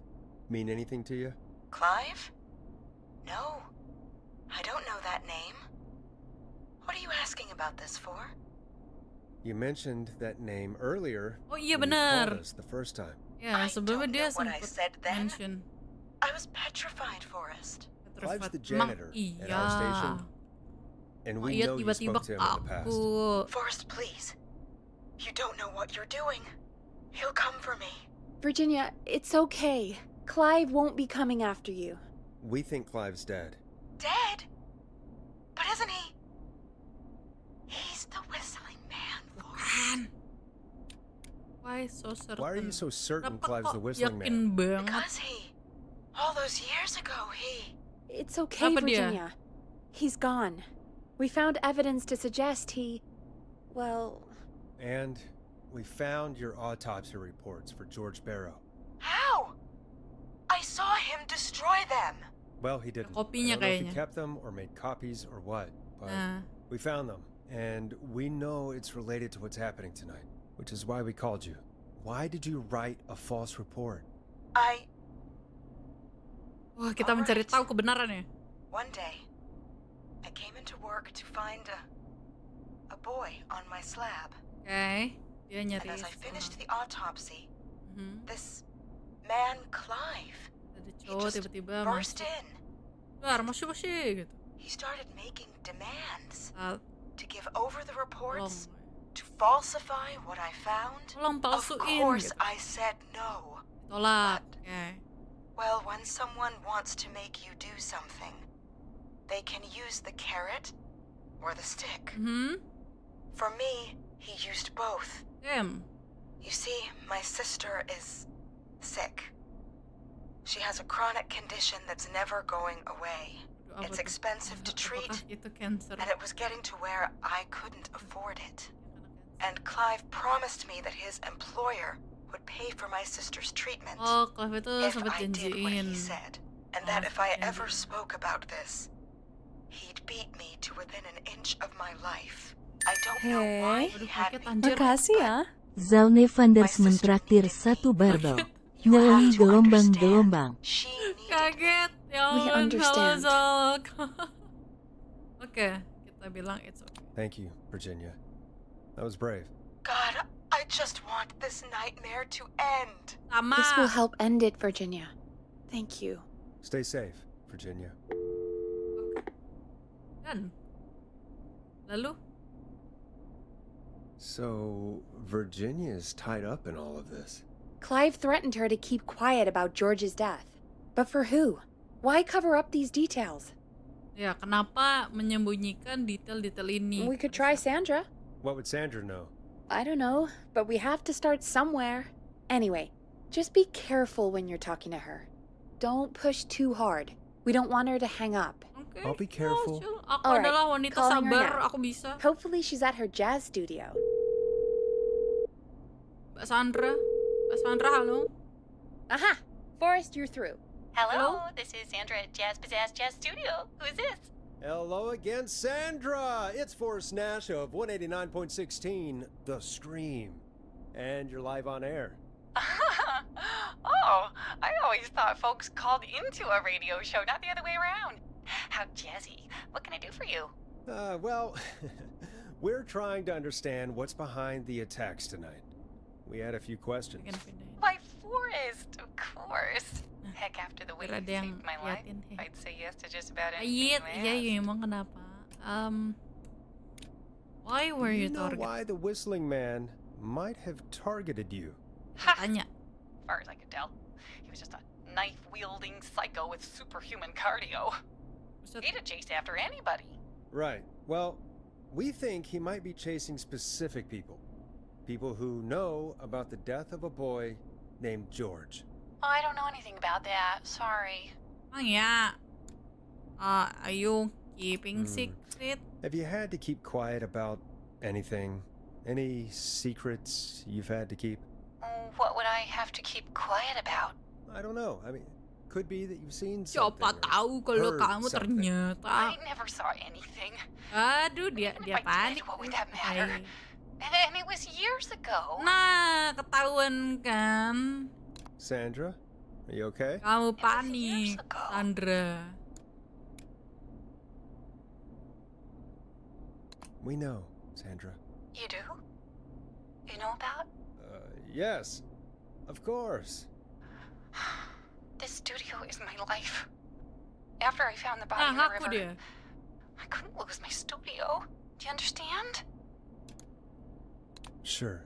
mean anything to you? Clive? No. I don't know that name. What are you asking about this for? You mentioned that name earlier. Oh iya when you benar. called us the first time. Ya, I sebelumnya don't dia know what I sempat said then. mention. I was petrified, Forrest. Clive's the Emang janitor at iya. our station. And Oh we iya know you tiba-tiba spoke to him in the past. aku. Forrest, please. You don't know what you're doing. He'll come for me. Virginia, it's okay. Clive won't be coming after you. We think Clive's dead. Dead? But isn't he? He's the whistling man, Forrest. Why so certain? Why are you so certain Kenapa Clive's the kok whistling yakin man? banget? Because all those years ago, It's okay, Apa dia? Virginia. He's gone. We found evidence to suggest well... And we found your autopsy reports for George Barrow. How? I saw him destroy them. Well, he didn't. Kopinya I don't know if he kayaknya. kept them or made copies or what, but Nah. we found them, and we know it's related to what's happening tonight, which is why we called you. Why did you write a false report? Wah, kita mencari tahu kebenarannya. One day, I came into work to find a boy on my slab. Oke, dia And nyari. as I finished the autopsy, Mhm. this man, Clive, Ada he cowok just tiba-tiba burst masuk. in. Masuk gitu. He started making demands Saat to give over the tolong, reports, to falsify what I found. tolong Of palsuin course, gitu. I said no. Tolak. But- Oke. Well, when someone wants to make you do something, they can use the carrot or the stick. Mhm. For me, he used both. Damn. You see, my sister is sick. She has a chronic condition that's never going away. Aduh, apa It's tuh? expensive to treat, Apakah itu cancer? and it was getting to where I couldn't afford it. And Clive promised me that his employer would pay for my sister's treatment Oh, Clive itu if sempat I did what janjiin. he said, and that Oh, if I janji. ever spoke about this, he'd beat me to within an inch of my life. I don't know why Hey. he had Waduh, me. kaget, anjir. Makasih ya. Zalne Vanders mentraktir satu barbel. You have Nyelengi to gelombang-gelombang. understand, she needed me. Kaget. Ya We ampun, understand. halo Zal. Oke, kita bilang it's okay. Thank you, Virginia. That was brave. God, I just want this nightmare to end. Sama. This will help end it, Virginia. Thank you. Stay safe, Virginia. Dan. Lalu? So, Virginia is tied up in all of this. Clive threatened her to keep quiet about George's death. But for who? Why cover up these details? Ya, kenapa menyembunyikan detail-detail ini? We could try Sandra. What would Sandra know? I don't know, but we have to start somewhere. Anyway, just be careful when you're talking to her. Don't push too hard. We don't want her to hang up. Oke, I'll be chill, careful. chill. Aku Alright, adalah wanita calling her sabar, now. aku bisa. Hopefully she's at her jazz studio. Mbak Sandra. Mbak Sandra, halo. Aha! Forrest, you're through. Hello, this is Sandra at Jazz Pizzazz Jazz Studio. Who's this? Hello again, Sandra! It's Forrest Nash of 189.16, The Stream. And you're live on air. Oh, I always thought folks called into a radio show, not the other way around. How jazzy. What can I do for you? Well, we're trying to understand what's behind the attacks tonight. We had a few questions. Bikin pindahin. Why, Forrest, of course. Heck, after the way Biar you ada yang saved my life, liatin, heh. I'd say yes to just about anything Ayit, you iya, asked. iya, emang kenapa? Why were Do you you know targeted? why the whistling man might have targeted you. Tanya. As far as I could tell, he was just a knife-wielding psycho with superhuman cardio. He'd have chased after anybody. Right. Well, we think he might be chasing specific people. People who know about the death of a boy named George. Oh, I don't know anything about that. Sorry. Oh ya. Are you keeping secret? Have you had to keep quiet about anything? Any secrets you've had to keep? What would I have to keep quiet about? I don't know. I mean, could be that you've seen something. Siapa tahu kalau heard kamu something. ternyata. I never saw anything. Aduh, dia If I panik. did, what would that matter? Ay. And it was years ago. Nah, ketahuan kan? Sandra, are you okay? Kamu It was years panik, ago. Sandra. We know, Sandra. You do? You know about? Yes, of course. This studio is my life. After I found the body in the Aku river, dia. I couldn't lose my studio. Do you understand? Sure,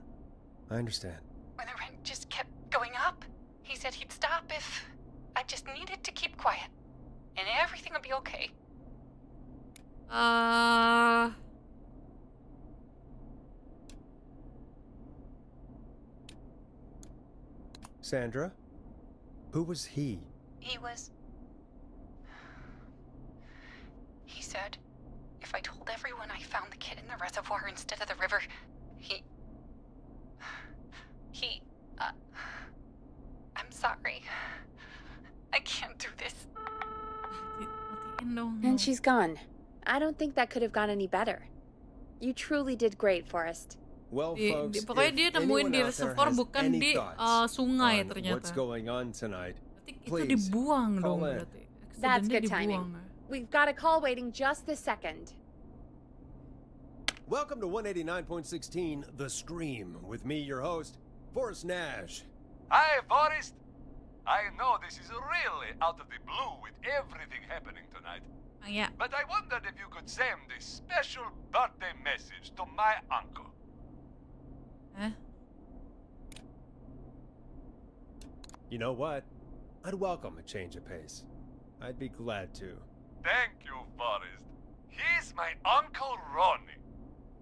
I understand. When the rent just kept going up, he said he'd stop if I just needed to keep quiet. And everything would be okay. Sandra, who was he? He said if I told everyone I found the kid in the reservoir instead of the river, I'm sorry. I can't do this. Matiin dong. And she's gone. I don't think that could have gone any better. You truly did great, Forrest. Well, Di- folks, pokoknya if dia nemuin anyone di out there reservoir has bukan any di thoughts sungai on ternyata. what's going on tonight, Berarti itu please dibuang call dong in. berarti. That's Accidentnya good timing. dibuang. We've got a call waiting just this second. Welcome to 189.16 The Scream with me, your host, Forrest Nash. Hi, Forrest. I know this is really out of the blue with everything happening tonight. Ya. But I wondered if you could send a special birthday message to my uncle. You know what? I'd welcome a change of pace. I'd be glad to. Thank you, Forrest. He's my Uncle Ronnie.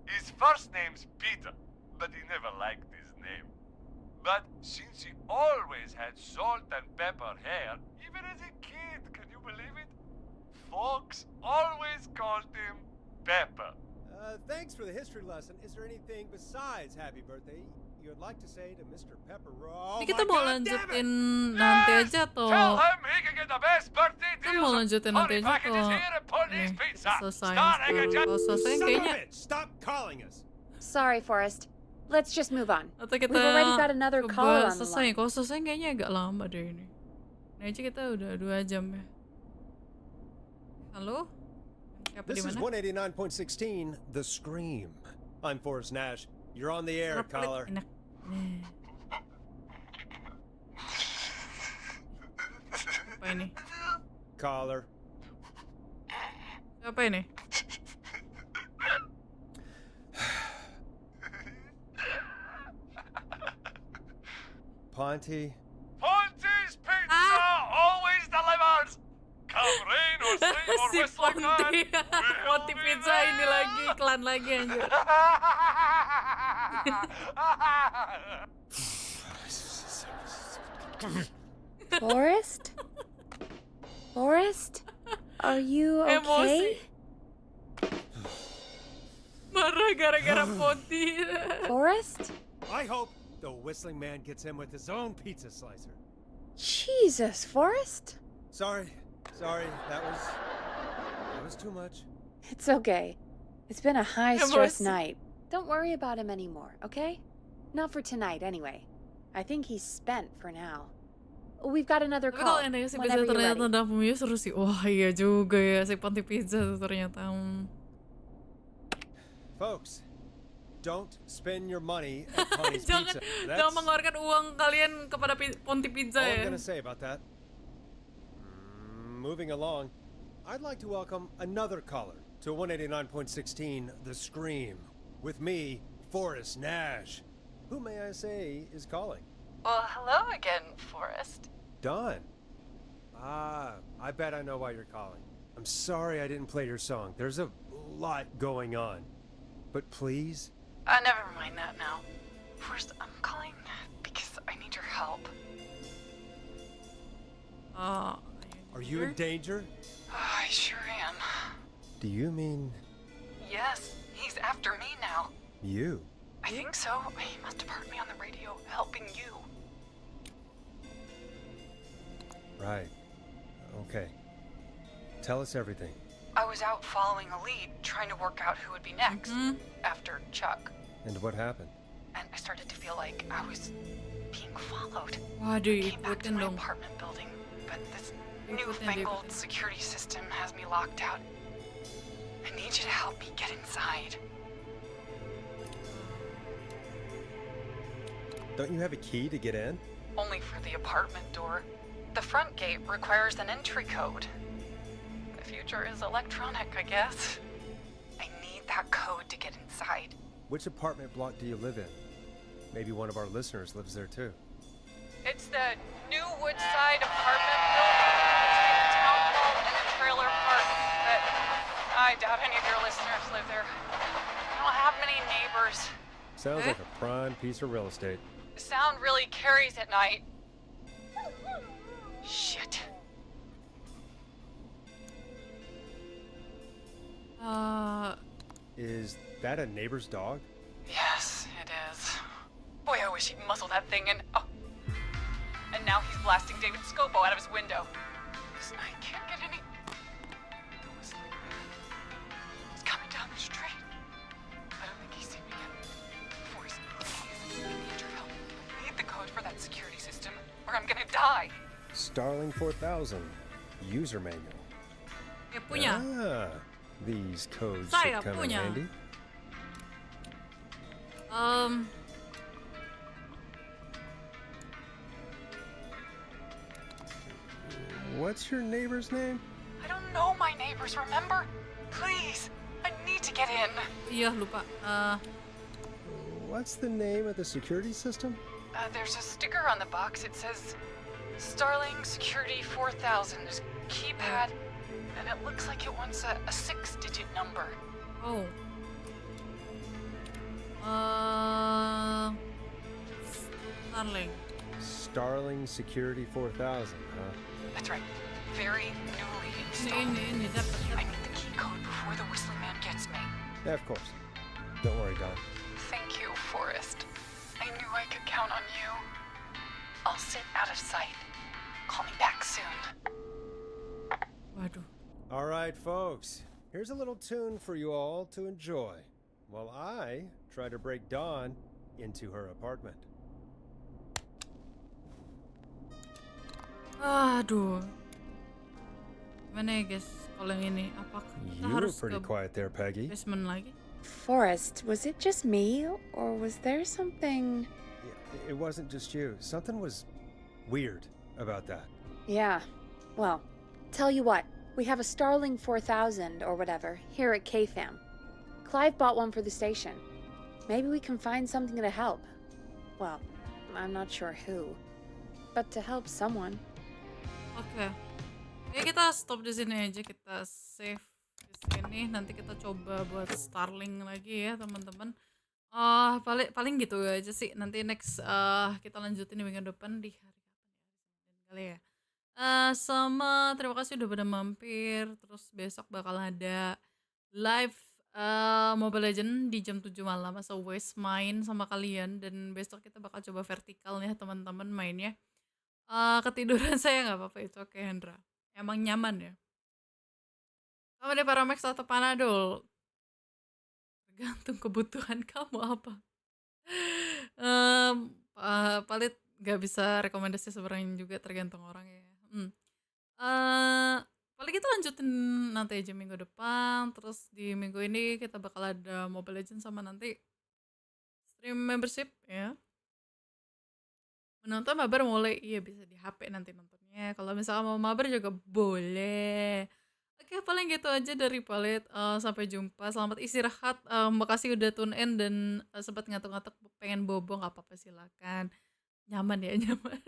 His first name's Peter, but he never liked his name. But since he always had salt and pepper hair, even as a kid, can you believe it? Folks always called him Pepper. Thanks for the history lesson. Is there anything besides happy birthday you'd like to say to Mr. Pepper? Oh, Ini kita mau God, damn lanjutin it! nanti aja Tell toh. him he can get the best birthday Kita deals. mau lanjutin nanti Honey aja packages toh. here and Police Ini Pizza. selesai. Starting at Kalau selesai Son of a kayaknya. bitch! Stop calling us! Sorry, Forrest. Let's just move on. Atau kita We've already got another caller coba on the selesai. line. Kalau selesai kayaknya agak lama deh ini. Ini aja kita udah 2 jam ya. Halo? Siapa di This is mana? 189.16 The Scream. I'm Forrest Nash. You're on the air, Replit caller. enak. Nih. Apa ini? Caller. Apa ini? Ponty. Ponty's Pizza always delivers. Come rain or sleet or Si whistling Ponti. night, we'll Ponti be Pizza ini lagi, iklan lagi anjir. Forrest? Forrest? Are you okay? Emosi. Marah gara-gara Ponti. Forrest? I hope the whistling man gets him with his own pizza slicer. Jesus, Forrest? Sorry, that was too much. It's okay. It's been a high-stress Emosi. night. Don't worry about him anymore, okay? Not for tonight, anyway. I think he's spent for now. We've got another Tapi kalau call. endingnya si Bisa Whenever you're ternyata ready. dapurnya seru sih. Wah iya juga ya si Ponti Pizza tuh ternyata. Folks, don't spend your money at Ponty's Jangan Pizza. jangan mengeluarkan uang kalian kepada Ponti Pizza all I'm ya. gonna say about that. Moving along, I'd like to welcome another caller to 189.16 The Scream with me, Forrest Nash. Who may I say is calling? Well, hello again, Forrest. Don. I bet I know why you're calling. I'm sorry I didn't play your song. There's a lot going on. But please? Never mind that now. Forrest, I'm calling because I need your help. Are you in danger? I sure am. Do you mean Yes, he's after me now. you? I think so. He must have heard me on the radio helping you. Right. Okay. Tell us everything. I was out following a lead, trying to work out who would be next after Chuck. And what happened? And I started to feel like I was being followed. Waduh, Came back to ikutin my dong. apartment building, but this Ikutin, newfangled ikutin. security system has me locked out. I need you to help me get inside. Don't you have a key to get in? Only for the apartment door. The front gate requires an entry code. The future is electronic, I guess. I need that code to get inside. Which apartment block do you live in? Maybe one of our listeners lives there too. It's the new Woodside apartment building between the town hall and the trailer park, but I doubt any of your listeners live there. I don't have many neighbors. Sounds like a prime piece of real estate. The sound really carries at night. Shit. Is that a neighbor's dog? Yes, it is. Boy, I wish he'd muzzle that thing and... Oh. And now he's blasting David Scopo out of his window. This night can't get any... The whistling man. He's coming down the street. I don't think he's seen me yet. Forrest, please, I need your help. I need the code for that security system, or I'm gonna die. Starling 4000. User manual. Ya punya. These codes Saya should come punya. in handy. What's your neighbor's name? I don't know my neighbors, remember? Please, I need to get in. Iya lupa. What's the name of the security system? There's a sticker on the box. It says Starling Security 4000. There's a keypad, and it looks like it wants a 6-digit number. Oh. Starling. Starling Security 4000, huh? That's right. Very newly installed. Ini dapat. I need the key code before the whistling man gets me. Yeah, of course. Don't worry, Don. Thank you, Forrest. I knew I could count on you. I'll sit out of sight. Call me back soon. Waduh. All right, folks. Here's a little tune for you all to enjoy while I try to break Dawn into her apartment. Aduh. Gimana ya guys kalau yang ini? Apa kita You were harus pretty ke quiet there, Peggy. basement lagi? Forrest, was it just me, or was there something... It wasn't just you. Something was weird about that. Yeah, well, tell you what, we have a Starling 4000 or whatever here at KFAM. Clive bought one for the station. Maybe we can find something to help. Well, I'm not sure who, but to help someone. Oke. Ya kita stop di sini aja, kita save di sini. Nanti kita coba buat Starling lagi ya, teman-teman. Paling gitu aja sih. Nanti next kita lanjutin di minggu depan di hari kapan kali ya. Sama terima kasih udah pada mampir. Terus besok bakal ada live Mobile Legends di jam 7 malam. As always main sama kalian, dan besok kita bakal coba vertikal ya teman-teman mainnya. Ketiduran saya nggak apa-apa, itu oke Hendra. Emang nyaman ya. Kamu deh Paramex atau Panadol? Tergantung kebutuhan kamu apa. Palit nggak bisa rekomendasi sebenarnya juga, tergantung orang ya. Paling kita lanjutin nanti aja minggu depan. Terus di minggu ini kita bakal ada Mobile Legends sama nanti stream membership ya. Menonton mabar mulai, iya bisa di HP nanti nontonnya. Kalau misalkan mau mabar juga boleh. Oke. Oke, paling gitu aja dari Palit. Sampai jumpa. Selamat istirahat. Makasih udah tune in dan sempat ngatuk-ngatuk pengen bobo, nggak apa-apa silakan. Nyaman ya, nyaman.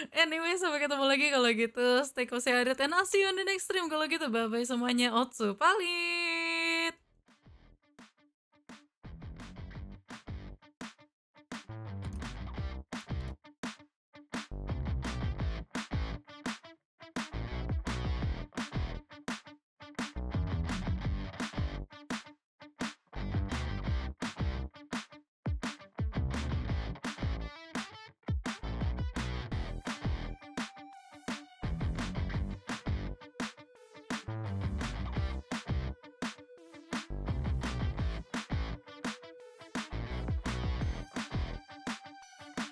Anyway, sampai ketemu lagi kalau gitu. Stay cozy, and I'll see you on the next stream kalau gitu. Bye-bye semuanya. Otsu, Palit.